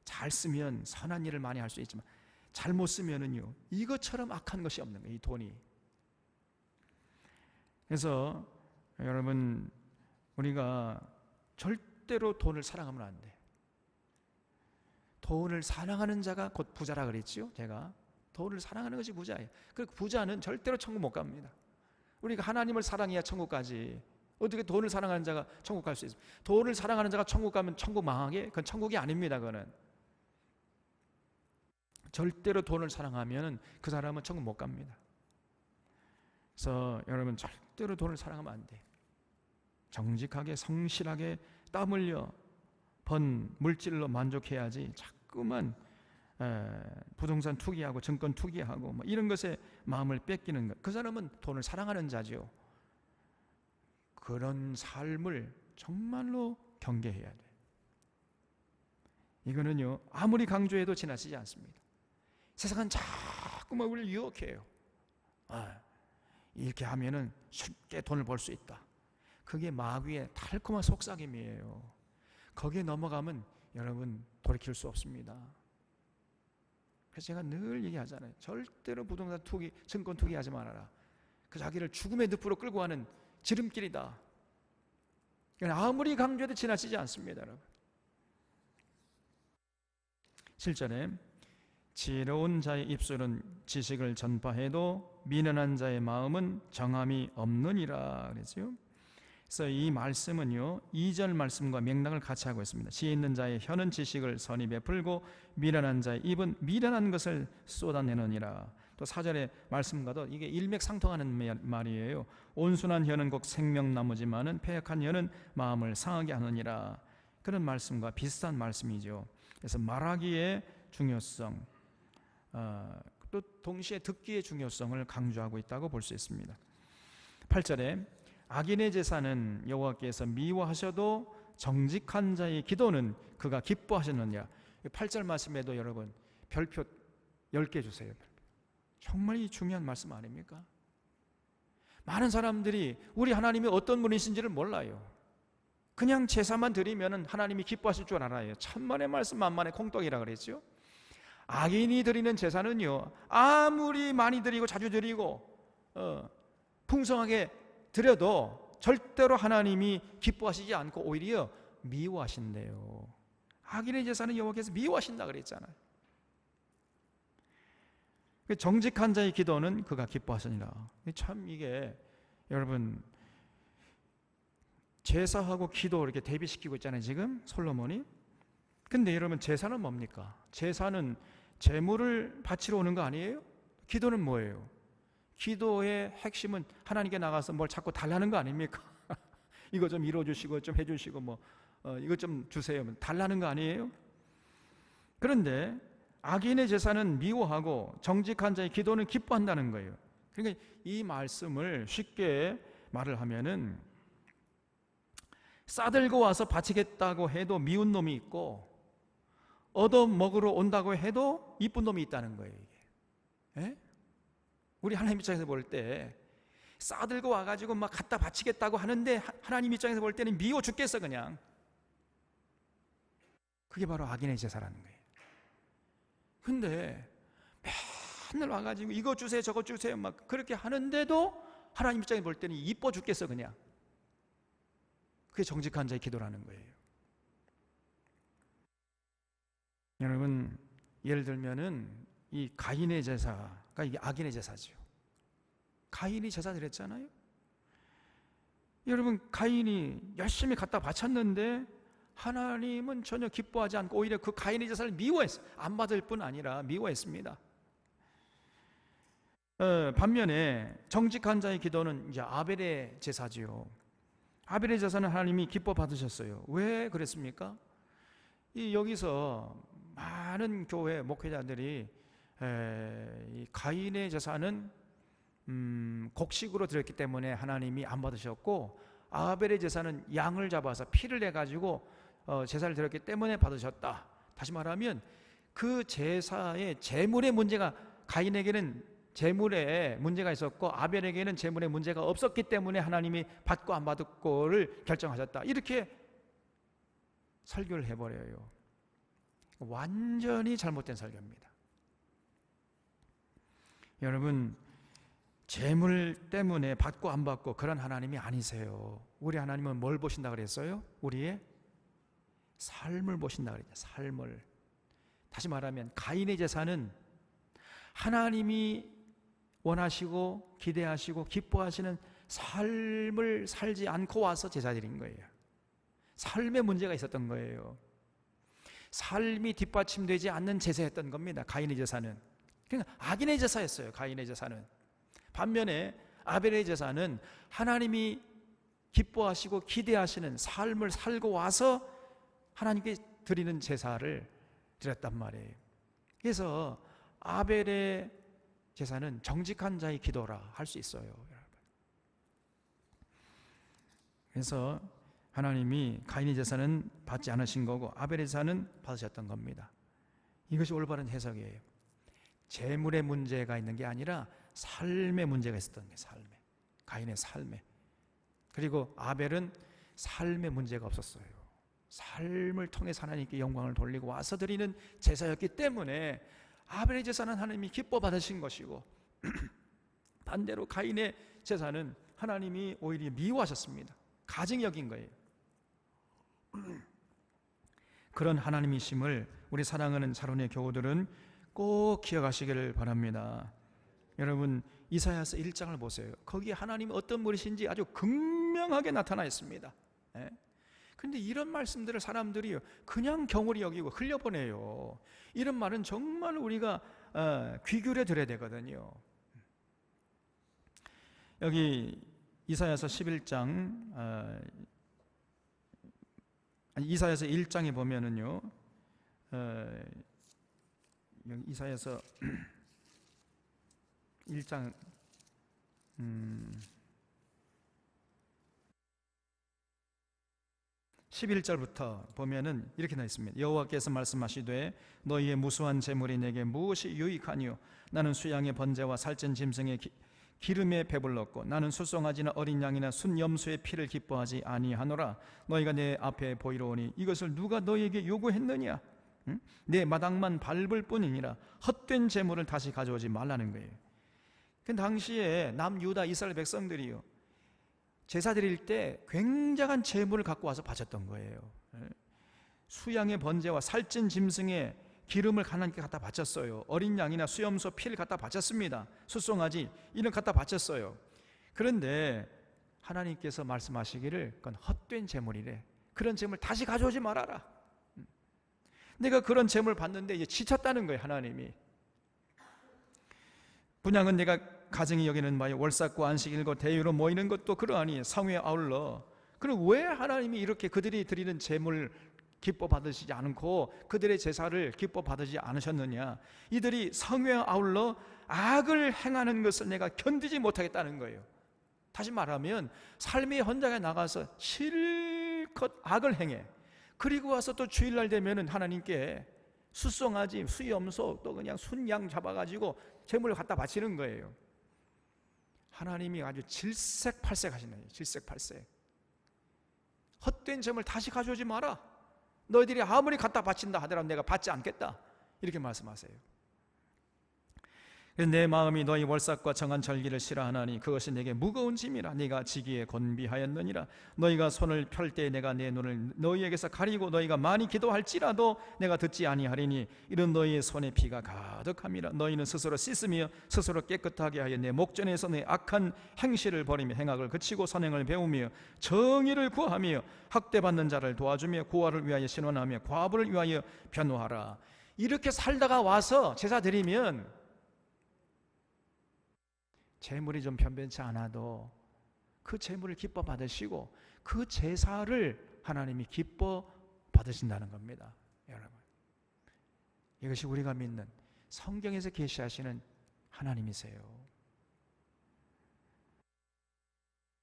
잘 쓰면 선한 일을 많이 할 수 있지만 잘못 쓰면은요 이것처럼 악한 것이 없는 거예요. 이 돈이. 그래서 여러분, 우리가 절대로 돈을 사랑하면 안 돼. 돈을 사랑하는 자가 곧 부자라 그랬지요. 제가 돈을 사랑하는 것이 부자예요. 그 부자는 절대로 천국 못 갑니다. 우리가 하나님을 사랑해야 천국 가지. 어떻게 돈을 사랑하는 자가 천국 갈 수 있습니까? 돈을 사랑하는 자가 천국 가면 천국 망하게? 그건 천국이 아닙니다. 그거는 절대로 돈을 사랑하면 그 사람은 천국 못 갑니다. 그래서 여러분, 절대로 돈을 사랑하면 안 돼. 정직하게 성실하게 땀 흘려 번 물질로 만족해야지 자꾸만 부동산 투기하고 증권 투기하고 뭐 이런 것에 마음을 뺏기는 것, 그 사람은 돈을 사랑하는 자죠. 그런 삶을 정말로 경계해야 돼. 이거는요, 아무리 강조해도 지나치지 않습니다. 세상은 자꾸만 우리를 유혹해요. 이렇게 하면은 쉽게 돈을 벌 수 있다. 그게 마귀의 달콤한 속삭임이에요. 거기에 넘어가면 여러분 돌이킬 수 없습니다. 그래서 제가 늘 얘기하잖아요. 절대로 부동산 투기, 증권 투기하지 말아라. 그 자기를 죽음의 늪으로 끌고 가는 지름길이다. 아무리 강조해도 지나치지 않습니다, 여러분. 7절에 지혜로운 자의 입술은 지식을 전파해도 미련한 자의 마음은 정함이 없느니라 그랬죠. 그래서 이 말씀은요, 2절 말씀과 맥락을 같이 하고 있습니다. 지혜 있는 자의 혀는 지식을 선히 베풀고 미련한 자의 입은 미련한 것을 쏟아내느니라. 또 4절의 말씀과도 이게 일맥상통하는 말이에요. 온순한 혀는 곧 생명나무지만은 패역한 혀는 마음을 상하게 하느니라. 그런 말씀과 비슷한 말씀이죠. 그래서 말하기의 중요성, 또 동시에 듣기의 중요성을 강조하고 있다고 볼 수 있습니다. 8절에 악인의 제사는 여호와께서 미워하셔도 정직한 자의 기도는 그가 기뻐하셨느니라. 8절 말씀에도 여러분 별표 10개 주세요. 정말 이 중요한 말씀 아닙니까? 많은 사람들이 우리 하나님이 어떤 분이신지를 몰라요. 그냥 제사만 드리면 하나님이 기뻐하실 줄 알아요. 천만의 말씀 만만의 콩떡이라 그랬죠. 악인이 드리는 제사는요, 아무리 많이 드리고 자주 드리고 풍성하게 드려도 절대로 하나님이 기뻐하시지 않고 오히려 미워하신대요. 악인의 제사는 여호와께서 미워하신다 그랬잖아요. 정직한 자의 기도는 그가 기뻐하시니라. 참 이게 여러분 제사하고 기도 이렇게 대비시키고 있잖아요, 지금 솔로몬이. 근데 여러분 제사는 뭡니까? 제사는 제물을 바치러 오는 거 아니에요? 기도는 뭐예요? 기도의 핵심은 하나님께 나가서 뭘 자꾸 달라는 거 아닙니까? 이거 좀 이루어주시고 좀 해주시고 이거 좀 주세요, 달라는 거 아니에요? 그런데 악인의 제사는 미워하고 정직한 자의 기도는 기뻐한다는 거예요. 그러니까 이 말씀을 쉽게 말을 하면은 싸들고 와서 바치겠다고 해도 미운 놈이 있고 얻어먹으러 온다고 해도 이쁜 놈이 있다는 거예요. 이게. 우리 하나님 입장에서 볼 때 싸들고 와가지고 막 갖다 바치겠다고 하는데 하나님 입장에서 볼 때는 미워 죽겠어 그냥. 그게 바로 악인의 제사라는 거예요. 근데 맨날 와가지고 이거 주세요 저거 주세요 막 그렇게 하는데도 하나님 입장에 볼 때는 이뻐 죽겠어 그냥. 그게 정직한 자의 기도라는 거예요. 여러분 예를 들면은 이 가인의 제사가 이게 악인의 제사죠. 가인이 제사 드렸잖아요. 여러분 가인이 열심히 갖다 바쳤는데 하나님은 전혀 기뻐하지 않고 오히려 그 가인의 제사를 미워했어요. 안 받을 뿐 아니라 미워했습니다. 반면에 정직한 자의 기도는 이제 아벨의 제사지요. 아벨의 제사는 하나님이 기뻐 받으셨어요. 왜 그랬습니까? 여기서 많은 교회 목회자들이 이 가인의 제사는 곡식으로 드렸기 때문에 하나님이 안 받으셨고 아벨의 제사는 양을 잡아서 피를 내가지고 제사를 드렸기 때문에 받으셨다. 다시 말하면 그 제사의 제물의 문제가 가인에게는 제물에 문제가 있었고 아벨에게는 제물에 문제가 없었기 때문에 하나님이 받고 안 받고를 결정하셨다. 이렇게 설교를 해버려요. 완전히 잘못된 설교입니다. 여러분 제물 때문에 받고 안 받고 그런 하나님이 아니세요. 우리 하나님은 뭘 보신다 그랬어요? 우리의 삶을 보신다 그랬죠. 삶을. 다시 말하면 가인의 제사는 하나님이 원하시고 기대하시고 기뻐하시는 삶을 살지 않고 와서 제사 드린 거예요. 삶에 문제가 있었던 거예요. 삶이 뒷받침되지 않는 제사였던 겁니다. 가인의 제사는. 그러니까 악인의 제사였어요. 가인의 제사는. 반면에 아벨의 제사는 하나님이 기뻐하시고 기대하시는 삶을 살고 와서 하나님께 드리는 제사를 드렸단 말이에요. 그래서 아벨의 제사는 정직한 자의 기도라 할 수 있어요. 그래서 하나님이 가인의 제사는 받지 않으신 거고 아벨의 제사는 받으셨던 겁니다. 이것이 올바른 해석이에요. 재물의 문제가 있는 게 아니라 삶의 문제가 있었던 게 삶에. 가인의 삶에. 그리고 아벨은 삶의 문제가 없었어요. 삶을 통해서 하나님께 영광을 돌리고 와서 드리는 제사였기 때문에 아벨의 제사는 하나님이 기뻐 받으신 것이고 반대로 가인의 제사는 하나님이 오히려 미워하셨습니다. 가증히 여긴 거예요. 그런 하나님이심을 우리 사랑하는 사론의 교우들은 꼭 기억하시기를 바랍니다. 여러분 이사야서 1장을 보세요. 거기에 하나님이 어떤 분이신지 아주 극명하게 나타나 있습니다. 그런데 이런 말씀들을 사람들이 그냥 경홀히 여기고 흘려보내요. 이런 말은 정말 우리가 귀 기울여 들어야 되거든요. 여기 이사야서 11장 이사야서 1장에 보면은요, 여기 이사야서 1장 11절부터 보면은 이렇게 나와 있습니다. 여호와께서 말씀하시되 너희의 무수한 재물이 내게 무엇이 유익하니요? 나는 수양의 번제와 살찐 짐승의 기름에 배불렀고 나는 수송아지나 어린 양이나 순 염소의 피를 기뻐하지 아니하노라. 너희가 내 앞에 보이러 오니 이것을 누가 너희에게 요구했느냐? 내 마당만 밟을 뿐이니라. 헛된 재물을 다시 가져오지 말라는 거예요. 그 당시에 남유다 이스라엘 백성들이요, 제사 드릴 때 굉장한 재물을 갖고 와서 바쳤던 거예요. 수양의 번제와 살찐 짐승의 기름을 하나님께 갖다 바쳤어요. 어린 양이나 수염소 피를 갖다 바쳤습니다. 수송아지 이런 갖다 바쳤어요. 그런데 하나님께서 말씀하시기를 그건 헛된 재물이래. 그런 재물 다시 가져오지 말아라. 내가 그런 재물 받는데 이제 지쳤다는 거예요. 하나님이. 분양은 내가 가정이 여기는 바에 월삭과 안식일과 대유로 모이는 것도 그러하니 상회에 아울러. 그럼 왜 하나님이 이렇게 그들이 드리는 재물 기뻐 받으시지 않고 그들의 제사를 기뻐 받으지 않으셨느냐? 이들이 성회에 아울러 악을 행하는 것을 내가 견디지 못하겠다는 거예요. 다시 말하면 삶의 현장에 나가서 실컷 악을 행해. 그리고 와서 또 주일날 되면은 하나님께 수송아지, 수염소 또 그냥 순양 잡아가지고 제물을 갖다 바치는 거예요. 하나님이 아주 질색팔색 하시는 거예요. 질색팔색. 헛된 재물 다시 가져오지 마라. 너희들이 아무리 갖다 바친다 하더라도 내가 받지 않겠다. 이렇게 말씀하세요. 내 마음이 너희 월삭과 정한 절기를 싫어하나니 그것이 내게 무거운 짐이라. 네가 지기에 곤비하였느니라. 너희가 손을 펼 때 내가 내 눈을 너희에게서 가리고 너희가 많이 기도할지라도 내가 듣지 아니하리니 이런 너희의 손에 피가 가득함이라. 너희는 스스로 씻으며 스스로 깨끗하게 하여 내 목전에서 내 악한 행실을 버리며 행악을 그치고 선행을 배우며 정의를 구하며 학대받는 자를 도와주며 고아를 위하여 신원하며 과부를 위하여 변호하라. 이렇게 살다가 와서 제사 드리면 재물이 좀 변변치 않아도 그 재물을 기뻐 받으시고 그 제사를 하나님이 기뻐 받으신다는 겁니다. 여러분, 이것이 우리가 믿는 성경에서 계시하시는 하나님이세요.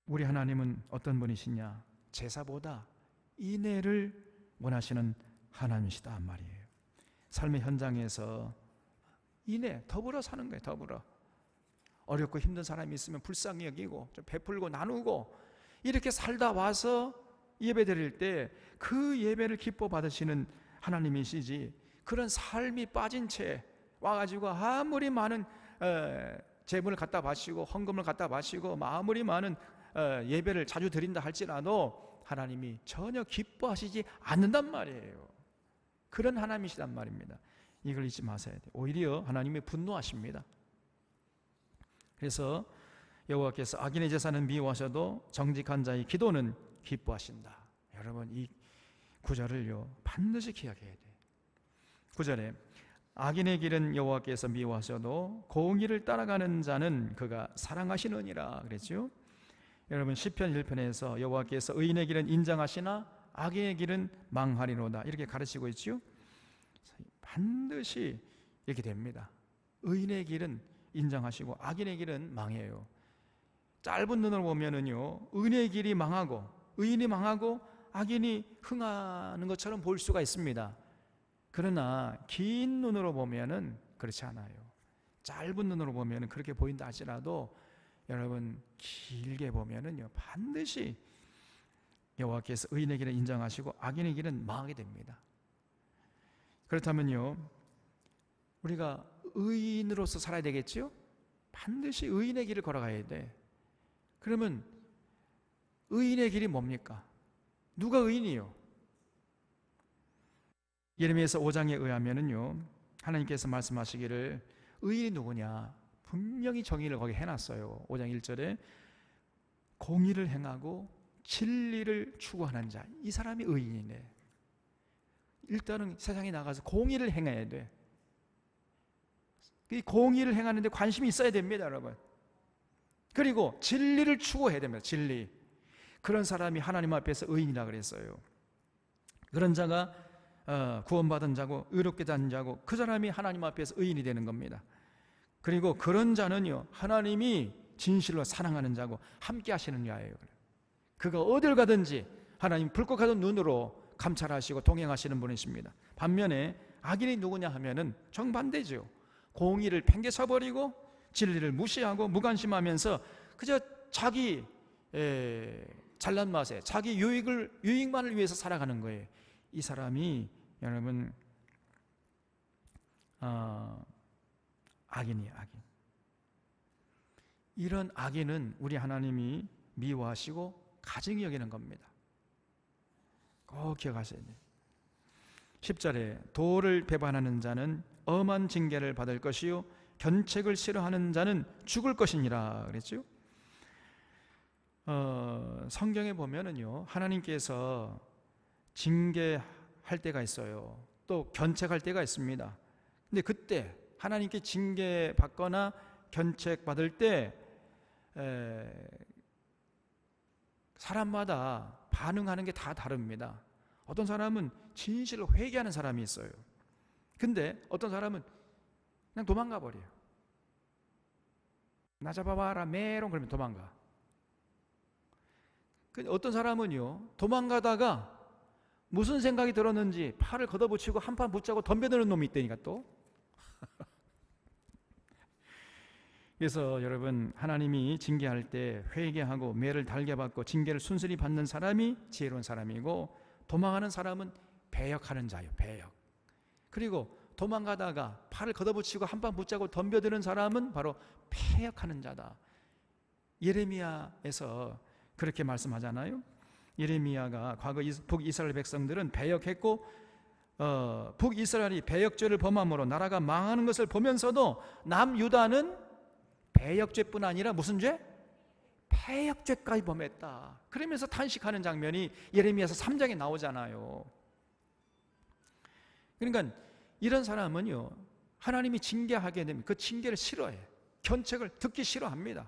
우리 하나님은 어떤 분이시냐? 제사보다 인애를 원하시는 하나님이시다 말이에요. 삶의 현장에서 인애, 더불어 사는 거예요. 더불어. 어렵고 힘든 사람이 있으면 불쌍히 여기고 좀 베풀고 나누고 이렇게 살다 와서 예배 드릴 때 그 예배를 기뻐 받으시는 하나님이시지, 그런 삶이 빠진 채 와가지고 아무리 많은 재물을 갖다 바치고 헌금을 갖다 바치고 아무리 많은 예배를 자주 드린다 할지라도 하나님이 전혀 기뻐하시지 않는단 말이에요. 그런 하나님이시단 말입니다. 이걸 잊지 마셔야 돼요. 오히려 하나님이 분노하십니다. 그래서 여호와께서 악인의 제사는 미워하셔도 정직한 자의 기도는 기뻐하신다. 여러분, 이 구절을요 반드시 기억해야 돼요. 9절에 악인의 길은 여호와께서 미워하셔도 공의를 따라가는 자는 그가 사랑하시느니라 그랬죠. 여러분, 시편 1편에서 여호와께서 의인의 길은 인정하시나 악인의 길은 망하리로다 이렇게 가르치고 있죠. 반드시 이렇게 됩니다. 의인의 길은 인정하시고 악인의 길은 망해요. 짧은 눈으로 보면은요, 은혜의 길이 망하고 의인이 망하고 악인이 흥하는 것처럼 볼 수가 있습니다. 그러나 긴 눈으로 보면은 그렇지 않아요. 짧은 눈으로 보면은 그렇게 보인다 할지라도 여러분 길게 보면은요 반드시 여호와께서 의인의 길을 인정하시고 악인의 길은 망하게 됩니다. 그렇다면요 우리가 의인으로서 살아야 되겠죠? 반드시 의인의 길을 걸어가야 돼. 그러면 의인의 길이 뭡니까? 누가 의인이요? 예레미야서 5장에 의하면은요 하나님께서 말씀하시기를 의인이 누구냐? 분명히 정의를 거기 해놨어요. 5장 1절에 공의를 행하고 진리를 추구하는 자, 이 사람이 의인이네. 일단은 세상에 나가서 공의를 행해야 돼. 이 공의를 행하는데 관심이 있어야 됩니다, 여러분. 그리고 진리를 추구해야 됩니다. 진리. 그런 사람이 하나님 앞에서 의인이라 그랬어요. 그런 자가 구원받은 자고 의롭게 된 자고 그 사람이 하나님 앞에서 의인이 되는 겁니다. 그리고 그런 자는요 하나님이 진실로 사랑하는 자고 함께 하시는 자예요. 그가 어딜 가든지 하나님 불꽃 같은 눈으로 감찰하시고 동행하시는 분이십니다. 반면에 악인이 누구냐 하면은 정반대죠. 공의를 팽개쳐버리고 진리를 무시하고 무관심하면서 그저 자기 잘난 맛에 자기 유익만을 위해서 살아가는 거예요. 이 사람이 여러분 악인이에요. 악인. 이런 악인은 우리 하나님이 미워하시고 가증히 여기는 겁니다. 꼭 기억하셔야 돼요. 10절에 도를 배반하는 자는 엄한 징계를 받을 것이요 견책을 싫어하는 자는 죽을 것이니라 그랬죠. 성경에 보면은요 하나님께서 징계할 때가 있어요. 또 견책할 때가 있습니다. 근데 그때 하나님께 징계받거나 견책받을 때 사람마다 반응하는 게 다 다릅니다. 어떤 사람은 진실로 회개하는 사람이 있어요. 근데 어떤 사람은 그냥 도망가 버려요. 나 잡아봐라 메롱 그러면 도망가. 어떤 사람은요 도망가다가 무슨 생각이 들었는지 팔을 걷어붙이고 한판 붙잡고 덤벼드는 놈이 있다니까 또. 그래서 여러분 하나님이 징계할 때 회개하고 매를 달게 받고 징계를 순순히 받는 사람이 지혜로운 사람이고 도망하는 사람은 배역하는 자예요. 배역. 그리고 도망가다가 팔을 걷어붙이고 한판 붙잡고 덤벼드는 사람은 바로 패역하는 자다. 예레미야에서 그렇게 말씀하잖아요. 예레미야가 과거 북이스라엘 백성들은 배역했고 북이스라엘이 배역죄를 범함으로 나라가 망하는 것을 보면서도 남유다는 배역죄뿐 아니라 무슨 죄? 패역죄까지 범했다. 그러면서 탄식하는 장면이 예레미야서 3장에 나오잖아요. 그러니까 이런 사람은요 하나님이 징계하게 되면 그 징계를 싫어해. 견책을 듣기 싫어합니다.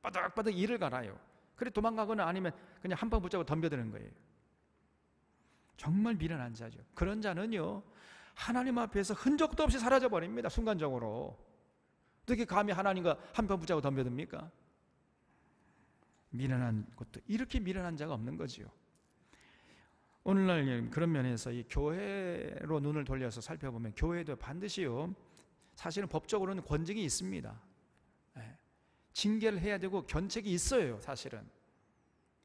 바닥바닥 이를 갈아요. 그래 도망가거나 아니면 그냥 한방 붙잡고 덤벼드는 거예요. 정말 미련한 자죠. 그런 자는요 하나님 앞에서 흔적도 없이 사라져 버립니다. 순간적으로. 어떻게 감히 하나님과 한방 붙잡고 덤벼듭니까? 미련한 것도 이렇게 미련한 자가 없는 거지요. 오늘날 그런 면에서 이 교회로 눈을 돌려서 살펴보면 교회도 반드시요 사실은 법적으로는 권직이 있습니다. 징계를 해야 되고 견책이 있어요. 사실은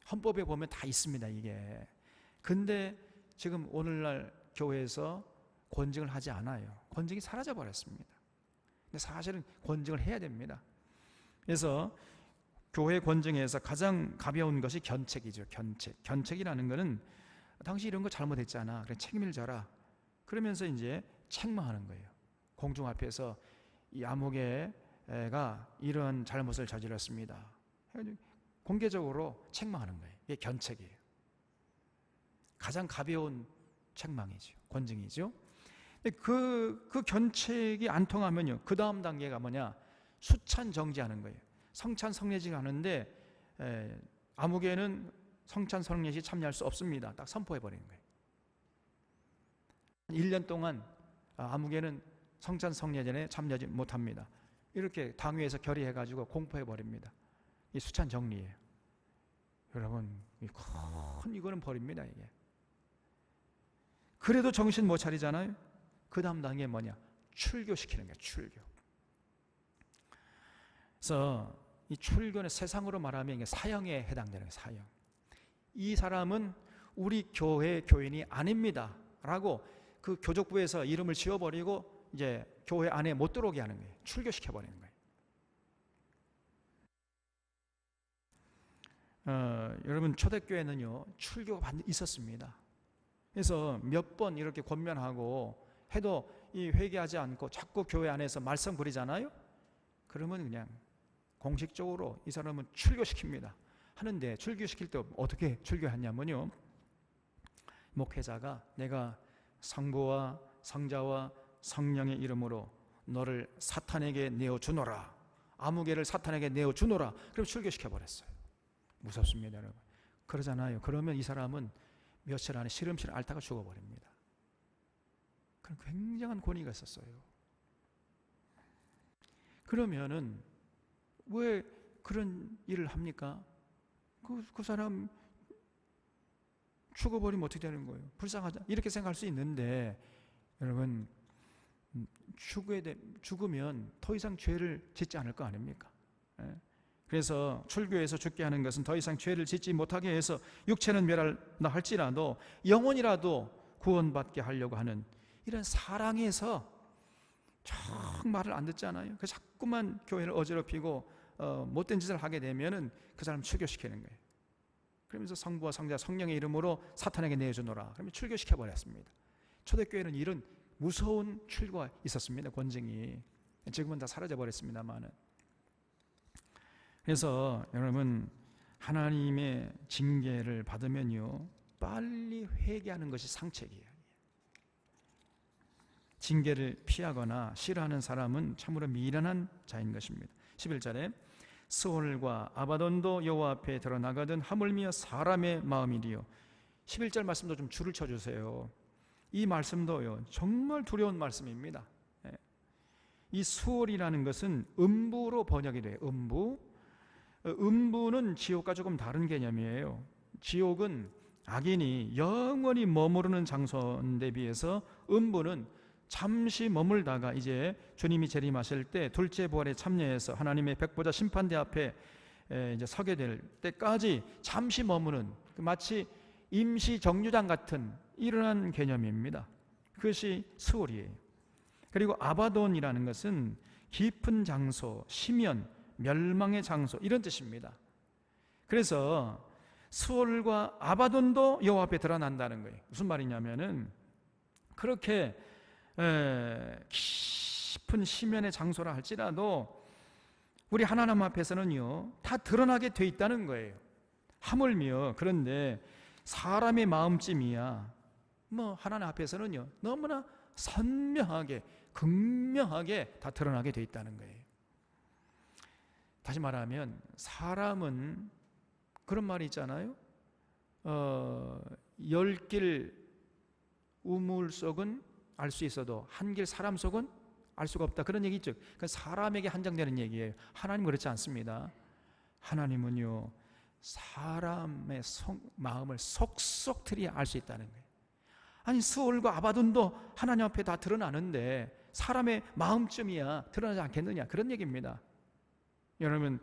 헌법에 보면 다 있습니다. 이게 근데 지금 오늘날 교회에서 권직을 하지 않아요. 권직이 사라져 버렸습니다. 근데 사실은 권직을 해야 됩니다. 그래서 교회 권직에서 가장 가벼운 것이 견책이죠. 견책이라는 것은 당신 이런 거 잘못했잖아. 그래 책임을 져라. 그러면서 이제 책망하는 거예요. 공중 앞에서 이 아무개가 이런 잘못을 저질렀습니다. 공개적으로 책망하는 거예요. 이게 견책이에요. 가장 가벼운 책망이죠. 권징이죠. 그 견책이 안 통하면요. 그 다음 단계가 뭐냐? 수찬 정지하는 거예요. 성찬 성례식을 하는데 아무개는 성찬 성례식 참여할 수 없습니다. 딱 선포해 버리는 거예요. 1년 동안 아무개는 성찬 성례전에 참여하지 못합니다. 이렇게 당회에서 결의해 가지고 공포해 버립니다. 이 수찬 정리예요. 여러분, 이거는 버립니다, 이게. 그래도 정신 못 차리잖아요. 그 다음 단계 뭐냐? 출교시키는 거예요, 출교. 그래서 이 출교는 세상으로 말하면 이게 사형에 해당되는 거예요, 사형. 이 사람은 우리 교회 교인이 아닙니다 라고 그 교족부에서 이름을 지워버리고 이제 교회 안에 못 들어오게 하는 거예요. 출교시켜버리는 거예요. 여러분, 초대교회는요 출교가 있었습니다. 그래서 몇 번 이렇게 권면하고 해도 이 회개하지 않고 자꾸 교회 안에서 말썽 부리잖아요. 그러면 그냥 공식적으로 이 사람은 출교시킵니다. 하는데 출교시킬 때 어떻게 출교하냐면요, 목회자가 내가 성부와 성자와 성령의 이름으로 너를 사탄에게 내어주노라, 아무개를 사탄에게 내어주노라. 그럼 출교시켜버렸어요. 무섭습니다, 여러분. 그러잖아요. 그러면 이 사람은 며칠 안에 시름시름 앓다가 죽어버립니다. 그런 굉장한 권위가 있었어요. 그러면은 왜 그런 일을 합니까? 그 사람 죽어버리면 어떻게 되는 거예요? 불쌍하다 이렇게 생각할 수 있는데, 여러분, 죽으면 더 이상 죄를 짓지 않을 거 아닙니까? 그래서 출교해서 죽게 하는 것은 더 이상 죄를 짓지 못하게 해서 육체는 멸할나 할지라도 영혼이라도 구원받게 하려고 하는 이런 사랑에서 정말을 안 듣잖아요. 그 자꾸만 교회를 어지럽히고 못된 짓을 하게 되면은 그 사람 출교시키는 거예요. 그러면서 성부와 성자 성령의 이름으로 사탄에게 내어주노라. 그러면 출교시켜버렸습니다. 초대교회는 이런 무서운 출교가 있었습니다. 권징이. 지금은 다 사라져버렸습니다만은. 그래서 여러분, 하나님의 징계를 받으면요 빨리 회개하는 것이 상책이에요. 징계를 피하거나 싫어하는 사람은 참으로 미련한 자인 것입니다. 11절에 스올과 아바돈도 여호와 앞에 드러나거든 하물며 사람의 마음이리요. 11절 말씀도 좀 줄을 쳐주세요. 이 말씀도요 정말 두려운 말씀입니다. 이 스올이라는 것은 음부로 번역이 돼요. 음부는 지옥과 조금 다른 개념이에요. 지옥은 악인이 영원히 머무르는 장소인데 비해서 음부는 잠시 머물다가 이제 주님이 재림하실 때 둘째 부활에 참여해서 하나님의 백보자 심판대 앞에 이제 서게 될 때까지 잠시 머무는, 마치 임시 정류장 같은 이러한 개념입니다. 그것이 스올이에요. 그리고 아바돈이라는 것은 깊은 장소, 심연, 멸망의 장소 이런 뜻입니다. 그래서 스올과 아바돈도 여호와 앞에 드러난다는 거예요. 무슨 말이냐면은 그렇게 깊은 심연의 장소라 할지라도 우리 하나님 앞에서는요 다 드러나게 돼 있다는 거예요. 하물며 그런데 사람의 마음쯤이야 하나님 앞에서는요 너무나 선명하게 극명하게 다 드러나게 돼 있다는 거예요. 다시 말하면 사람은 그런 말이 있잖아요. 10길 우물 속은 알 수 있어도 한 길 사람 속은 알 수가 없다. 그런 얘기 있죠. 그건 사람에게 한정되는 얘기예요. 하나님은 그렇지 않습니다. 하나님은요 사람의 마음을 속속들이 알 수 있다는 거예요. 아니 스올과 아바돈도 하나님 앞에 다 드러나는데 사람의 마음쯤이야 드러나지 않겠느냐, 그런 얘기입니다. 여러분,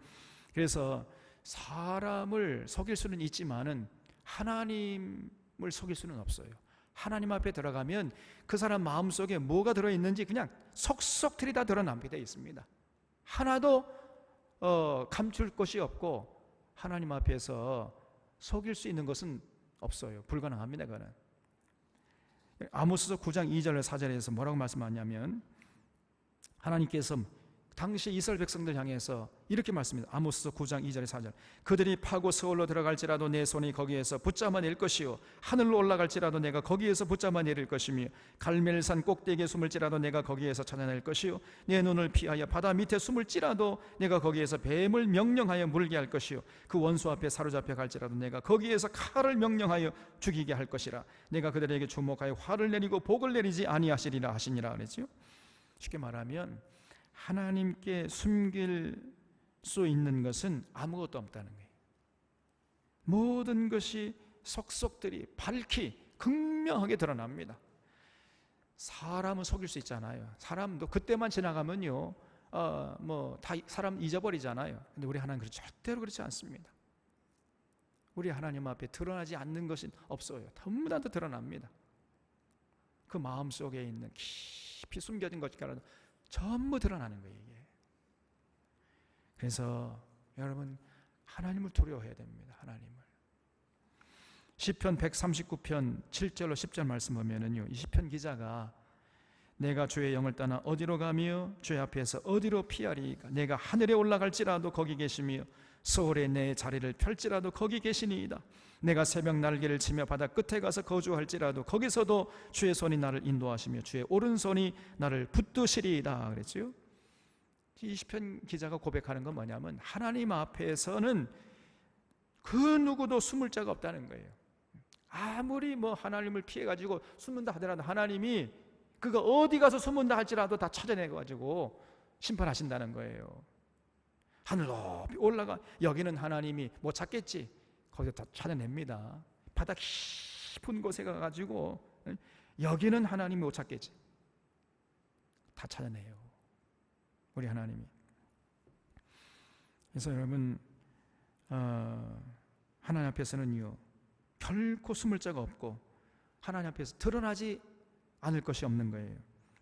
그래서 사람을 속일 수는 있지만은 하나님을 속일 수는 없어요. 하나님 앞에 들어가면 그 사람 마음속에 뭐가 들어있는지 그냥 속속들이 다 드러나게 되어 있습니다. 하나도 감출 것이 없고 하나님 앞에서 속일 수 있는 것은 없어요. 불가능합니다. 그거는. 아모스서 9장 2절 4절에서 뭐라고 말씀하냐면 하나님께서 당시 이스라엘 백성들 향해서 이렇게 말씀합니다. 아모스서 9장 2절에 4절. 그들이 파고 스올로 들어갈지라도 내 손이 거기에서 붙잡아낼 것이요 하늘로 올라갈지라도 내가 거기에서 붙잡아내릴 것이며 갈멜산 꼭대기에 숨을지라도 내가 거기에서 찾아낼 것이요 내 눈을 피하여 바다 밑에 숨을지라도 내가 거기에서 뱀을 명령하여 물게 할 것이요 그 원수 앞에 사로잡혀 갈지라도 내가 거기에서 칼을 명령하여 죽이게 할 것이라 내가 그들에게 주목하여 화를 내리고 복을 내리지 아니하시리라 하시니라 그랬죠. 쉽게 말하면 하나님께 숨길 수 있는 것은 아무것도 없다는 거예요. 모든 것이 속속들이 밝히 극명하게 드러납니다. 사람은 속일 수 있잖아요. 사람도 그때만 지나가면요, 다 사람 잊어버리잖아요. 근데 우리 하나님 절대로 그렇지 않습니다. 우리 하나님 앞에 드러나지 않는 것은 없어요. 전부 다 드러납니다. 그 마음 속에 있는 깊이 숨겨진 것이라도 전부 드러나는 거예요, 이게. 그래서 여러분, 하나님을 두려워해야 됩니다. 하나님을. 시편 139편 7절로 10절 말씀 보면은요, 이 시편 기자가 내가 주의 영을 떠나 어디로 가며 주의 앞에서 어디로 피하리이까? 내가 하늘에 올라갈지라도 거기 계시며 서울에 내 자리를 펼지라도 거기 계시니이다. 내가 새벽 날개를 치며 바다 끝에 가서 거주할지라도 거기서도 주의 손이 나를 인도하시며 주의 오른손이 나를 붙드시리이다 그랬죠. 이 시편 기자가 고백하는 건 뭐냐면 하나님 앞에서는 그 누구도 숨을 자가 없다는 거예요. 아무리 하나님을 피해가지고 숨는다 하더라도 하나님이 그가 어디 가서 숨는다 할지라도 다 찾아내가지고 심판하신다는 거예요. 하늘 높이 올라가 여기는 하나님이 못 찾겠지. 거기서 다 찾아냅니다. 바다 깊은 곳에 가가지고 여기는 하나님이 못 찾겠지. 다 찾아내요, 우리 하나님이. 그래서 여러분, 하나님 앞에서는요 결코 숨을 자가 없고 하나님 앞에서 드러나지 않을 것이 없는 거예요.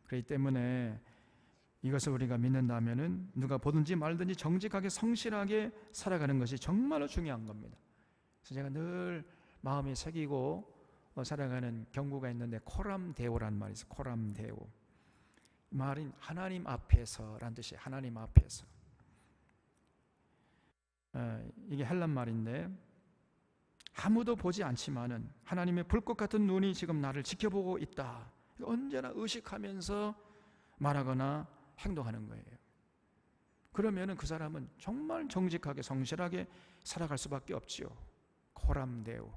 그렇기 때문에 이것을 우리가 믿는다면은 누가 보든지 말든지 정직하게 성실하게 살아가는 것이 정말로 중요한 겁니다. 그래서 제가 늘 마음에 새기고 살아가는 경고가 있는데 코람데오란 말이 있어요. 코람데오. 말은 하나님 앞에서란 뜻이에요. 하나님 앞에서. 이게 헬란 말인데 아무도 보지 않지만은 하나님의 불꽃 같은 눈이 지금 나를 지켜보고 있다. 언제나 의식하면서 말하거나 행동하는 거예요. 그러면은 그 사람은 정말 정직하게 성실하게 살아갈 수밖에 없지요. 코람데오.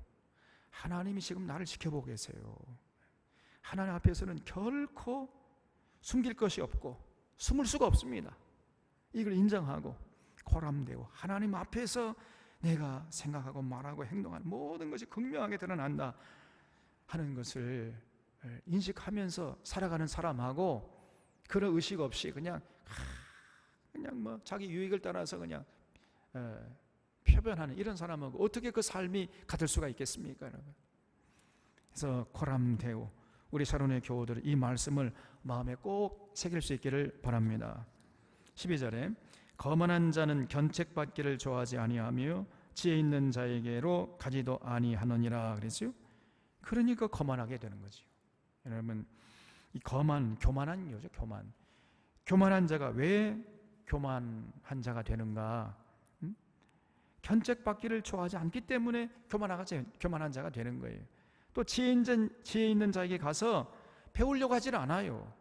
하나님이 지금 나를 지켜보고 계세요. 하나님 앞에서는 결코 숨길 것이 없고 숨을 수가 없습니다. 이걸 인정하고 코람데오. 하나님 앞에서 내가 생각하고 말하고 행동하는 모든 것이 극명하게 드러난다 하는 것을 인식하면서 살아가는 사람하고 그런 의식 없이 그냥 자기 유익을 따라서 그냥 표변하는 이런 사람하고 어떻게 그 삶이 같을 수가 있겠습니까, 여러분? 그래서 코람데오, 우리 샤론의 교우들 이 말씀을 마음에 꼭 새길 수 있기를 바랍니다. 12절에 거만한 자는 견책받기를 좋아하지 아니하며 지혜 있는 자에게로 가지도 아니하느니라 그랬죠. 그러니까 거만하게 되는 거죠. 여러분, 이 교만한 거죠. 교만한 자가 왜 교만한 자가 되는가? 견책받기를 좋아하지 않기 때문에 교만한 자가 되는 거예요. 또 지혜 있는 자에게 가서 배우려고 하질 않아요.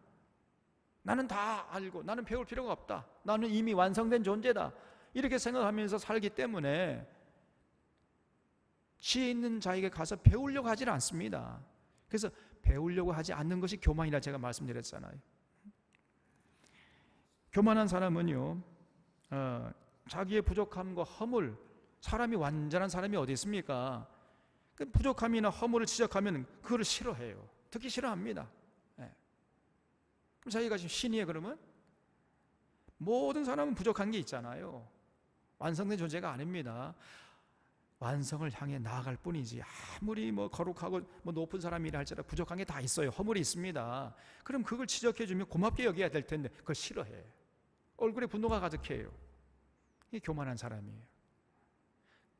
나는 다 알고 나는 배울 필요가 없다. 나는 이미 완성된 존재다. 이렇게 생각하면서 살기 때문에 지혜 있는 자에게 가서 배우려고 하질 않습니다. 그래서 배우려고 하지 않는 것이 교만이라 제가 말씀드렸잖아요. 교만한 사람은요 자기의 부족함과 허물, 사람이 완전한 사람이 어디 있습니까? 그 부족함이나 허물을 지적하면 그걸 싫어해요. 특히 싫어합니다. 그럼 자기가 지금 신이에요 그러면? 모든 사람은 부족한 게 있잖아요. 완성된 존재가 아닙니다. 완성을 향해 나아갈 뿐이지 아무리 거룩하고 높은 사람이라 할지라도 부족한 게 다 있어요. 허물이 있습니다. 그럼 그걸 지적해주면 고맙게 여겨야 될 텐데 그걸 싫어해. 얼굴에 분노가 가득해요. 이게 교만한 사람이에요.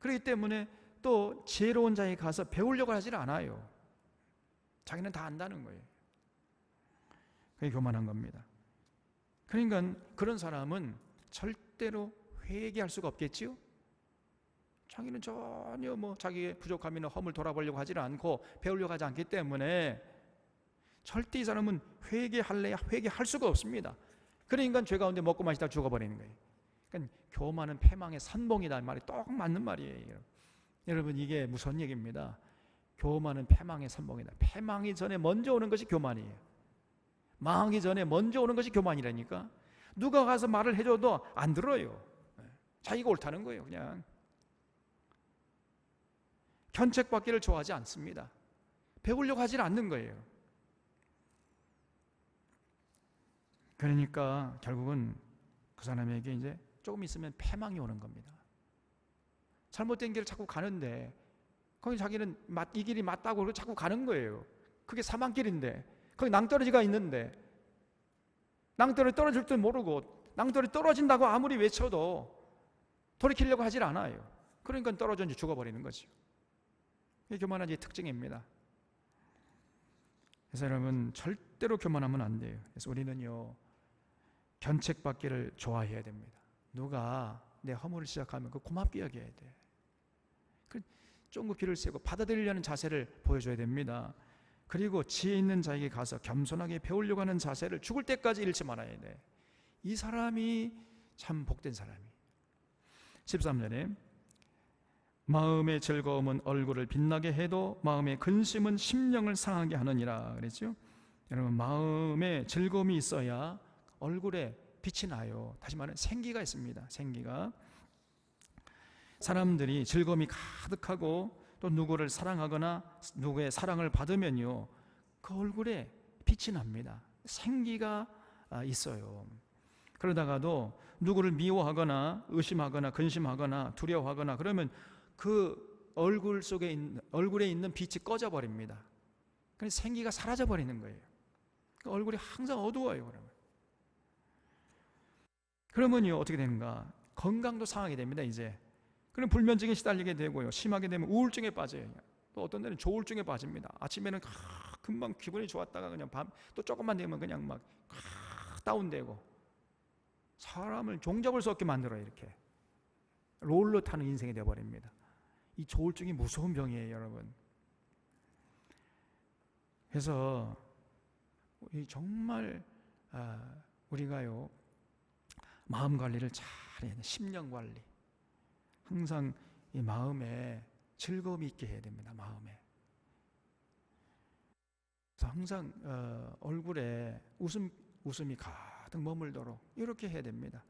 그렇기 때문에 또 지혜로운 자에게 가서 배우려고 하질 않아요. 자기는 다 안다는 거예요. 그게 교만한 겁니다. 그러니까 그런 사람은 절대로 회개할 수가 없겠지요. 자기는 전혀 자기의 부족함이나 허물 돌아보려고 하지 않고 배우려고 하지 않기 때문에 절대 이 사람은 회개할래야 회개할 수가 없습니다. 그러니까 죄 가운데 먹고 마시다 죽어버리는 거예요. 그러니까 교만은 패망의 선봉이다 말이 똑 맞는 말이에요. 여러분 이게 무슨 얘기입니다. 교만은 패망의 선봉이다. 패망이 전에 먼저 오는 것이 교만이에요. 망하기 전에 먼저 오는 것이 교만이라니까. 누가 가서 말을 해줘도 안 들어요. 자기가 옳다는 거예요 그냥. 견책받기를 좋아하지 않습니다. 배우려고 하질 않는 거예요. 그러니까 결국은 그 사람에게 이제 조금 있으면 패망이 오는 겁니다. 잘못된 길을 자꾸 가는데 거기 자기는 이 길이 맞다고 그러고 자꾸 가는 거예요. 그게 사망길인데 거기 낭떠러지가 있는데 낭떠러지 떨어질 줄 모르고 낭떠러지 떨어진다고 아무리 외쳐도 돌이키려고 하질 않아요. 그러니까 떨어져 죽어버리는 거죠. 이게 교만한 자의 특징입니다. 그래서 여러분 절대로 교만하면 안 돼요. 그래서 우리는요 견책받기를 좋아해야 됩니다. 누가 내 허물을 시작하면 그 고맙게 여겨야 돼. 쫑긋 귀를 세고 받아들이려는 자세를 보여줘야 됩니다. 그리고 지혜 있는 자에게 가서 겸손하게 배우려고 하는 자세를 죽을 때까지 잃지 말아야 돼. 이 사람이 참 복된 사람이. 13절에 마음의 즐거움은 얼굴을 빛나게 해도 마음의 근심은 심령을 상하게 하느니라 그랬죠. 여러분 마음에 즐거움이 있어야 얼굴에 빛이 나요. 다시 말하면 생기가 있습니다. 생기가. 사람들이 즐거움이 가득하고 또 누구를 사랑하거나 누구의 사랑을 받으면요 그 얼굴에 빛이 납니다. 생기가 있어요. 그러다가도 누구를 미워하거나 의심하거나 근심하거나 두려워하거나 그러면 그 얼굴에 있는 빛이 꺼져버립니다. 그래서 생기가 사라져버리는 거예요. 그 얼굴이 항상 어두워요. 그러면요 어떻게 되는가? 건강도 상하게 됩니다. 이제 그럼 불면증에 시달리게 되고요. 심하게 되면 우울증에 빠져요. 또 어떤 데는 조울증에 빠집니다. 아침에는 금방 기분이 좋았다가 그냥 밤 또 조금만 되면 그냥 막 다운되고 사람을 종잡을 수 없게 만들어요. 이렇게 롤러 타는 인생이 되어버립니다. 이 조울증이 무서운 병이에요, 여러분. 그래서 정말 우리가요 마음 관리를 잘 해야 돼요. 심령 관리. 항상 이 마음에 즐거움이 있게 해야 됩니다. 마음에. 그래서 항상 얼굴에 웃음이 가득 머물도록 이렇게 해야 됩니다.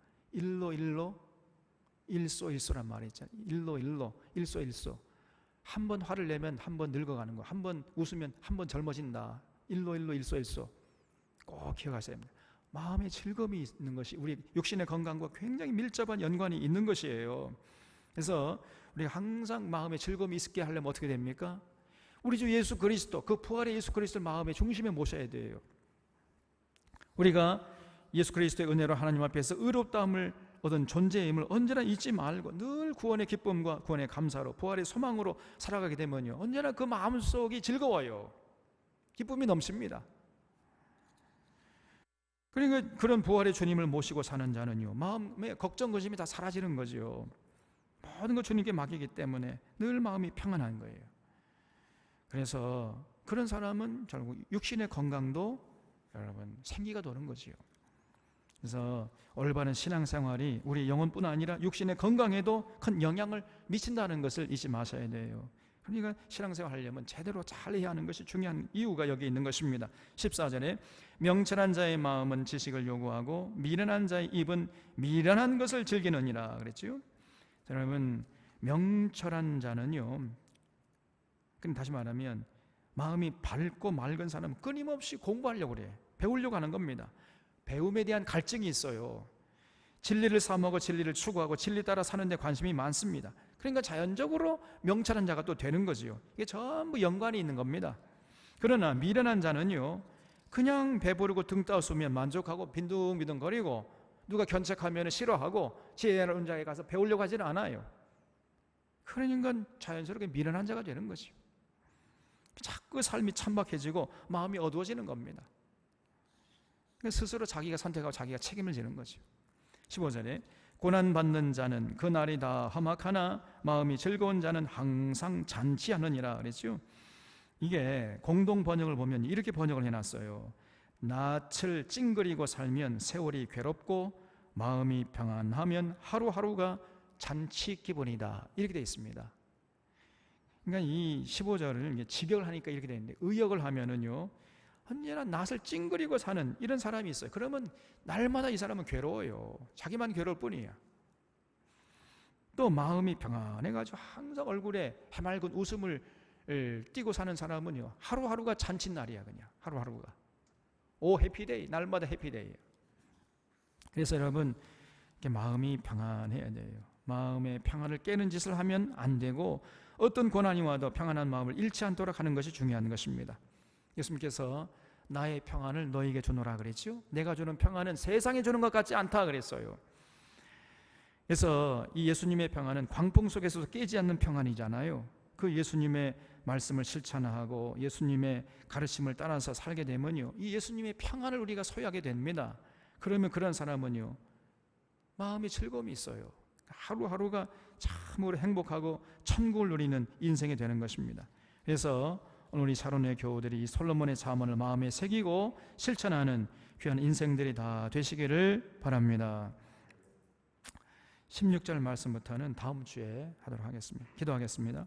일소란 말이 있잖아요. 일소일소. 한 번 화를 내면 한 번 늙어가는 거. 한 번 웃으면 한 번 젊어진다. 일소일소. 꼭 기억하셔야 합니다. 마음에 즐거움이 있는 것이 우리 육신의 건강과 굉장히 밀접한 연관이 있는 것이에요. 그래서 우리가 항상 마음에 즐거움이 있게 하려면 어떻게 됩니까? 우리 주 예수 그리스도, 그 부활의 예수 그리스도를 마음의 중심에 모셔야 돼요. 우리가 예수 그리스도의 은혜로 하나님 앞에서 의롭다함을 얻은 존재임을 언제나 잊지 말고 늘 구원의 기쁨과 구원의 감사로 부활의 소망으로 살아가게 되면요 언제나 그 마음속이 즐거워요. 기쁨이 넘칩니다. 그러니까 그런 부활의 주님을 모시고 사는 자는요 마음의 걱정 근심이 다 사라지는 거죠. 모든 것 주님께 맡기기 때문에 늘 마음이 평안한 거예요. 그래서 그런 사람은 결국 육신의 건강도 여러분 생기가 도는 거지요. 그래서 올바른 신앙생활이 우리 영혼뿐 아니라 육신의 건강에도 큰 영향을 미친다는 것을 잊지 마셔야 돼요. 그러니까 신앙생활 하려면 제대로 잘 해야 하는 것이 중요한 이유가 여기 있는 것입니다. 14절에 명철한 자의 마음은 지식을 요구하고 미련한 자의 입은 미련한 것을 즐기느니라 그랬죠. 여러분 명철한 자는요 그럼 다시 말하면 마음이 밝고 맑은 사람은 끊임없이 공부하려고 그래. 배우려고 하는 겁니다. 배움에 대한 갈증이 있어요. 진리를 사모하고 진리를 추구하고 진리 따라 사는 데 관심이 많습니다. 그러니까 자연적으로 명철한 자가 또 되는 거지요. 이게 전부 연관이 있는 겁니다. 그러나 미련한 자는요 그냥 배부르고 등 따스우면 만족하고 빈둥빈둥거리고 누가 견책하면 싫어하고 지혜로운 자에 가서 배우려고 하지는 않아요. 그러니까 자연스럽게 미련한 자가 되는 거죠. 자꾸 삶이 천박해지고 마음이 어두워지는 겁니다. 스스로 자기가 선택하고 자기가 책임을 지는 거죠. 15절에 고난받는 자는 그 날이 다 험악하나 마음이 즐거운 자는 항상 잔치하느니라 그랬죠. 이게 공동 번역을 보면 이렇게 번역을 해놨어요. 낯을 찡그리고 살면 세월이 괴롭고 마음이 평안하면 하루하루가 잔치 기분이다 이렇게 되어 있습니다. 그러니까 이 15절을 직역을 하니까 이렇게 되는데 의역을 하면은요 언제나 낯을 찡그리고 사는 이런 사람이 있어요. 그러면 날마다 이 사람은 괴로워요. 자기만 괴로울 뿐이에요. 또 마음이 평안해가지고 항상 얼굴에 해맑은 웃음을 띠고 사는 사람은요, 하루하루가 잔칫날이야. 그냥 하루하루가 오 해피데이, 날마다 해피데이예요. 그래서 여러분, 이렇게 마음이 평안해야 돼요. 마음의 평안을 깨는 짓을 하면 안 되고, 어떤 고난이 와도 평안한 마음을 잃지 않도록 하는 것이 중요한 것입니다. 예수님께서 나의 평안을 너에게 주노라 그랬죠. 내가 주는 평안은 세상에 주는 것 같지 않다 그랬어요. 그래서 이 예수님의 평안은 광풍 속에서도 깨지 않는 평안이잖아요. 그 예수님의 말씀을 실천하고 예수님의 가르침을 따라서 살게 되면요, 이 예수님의 평안을 우리가 소유하게 됩니다. 그러면 그런 사람은요, 마음의 즐거움이 있어요. 하루하루가 참으로 행복하고 천국을 누리는 인생이 되는 것입니다. 그래서 오늘 우리 샤론의 교우들이 이 솔로몬의 잠언을 마음에 새기고 실천하는 귀한 인생들이 다 되시기를 바랍니다. 16절 말씀부터는 다음 주에 하도록 하겠습니다. 기도하겠습니다.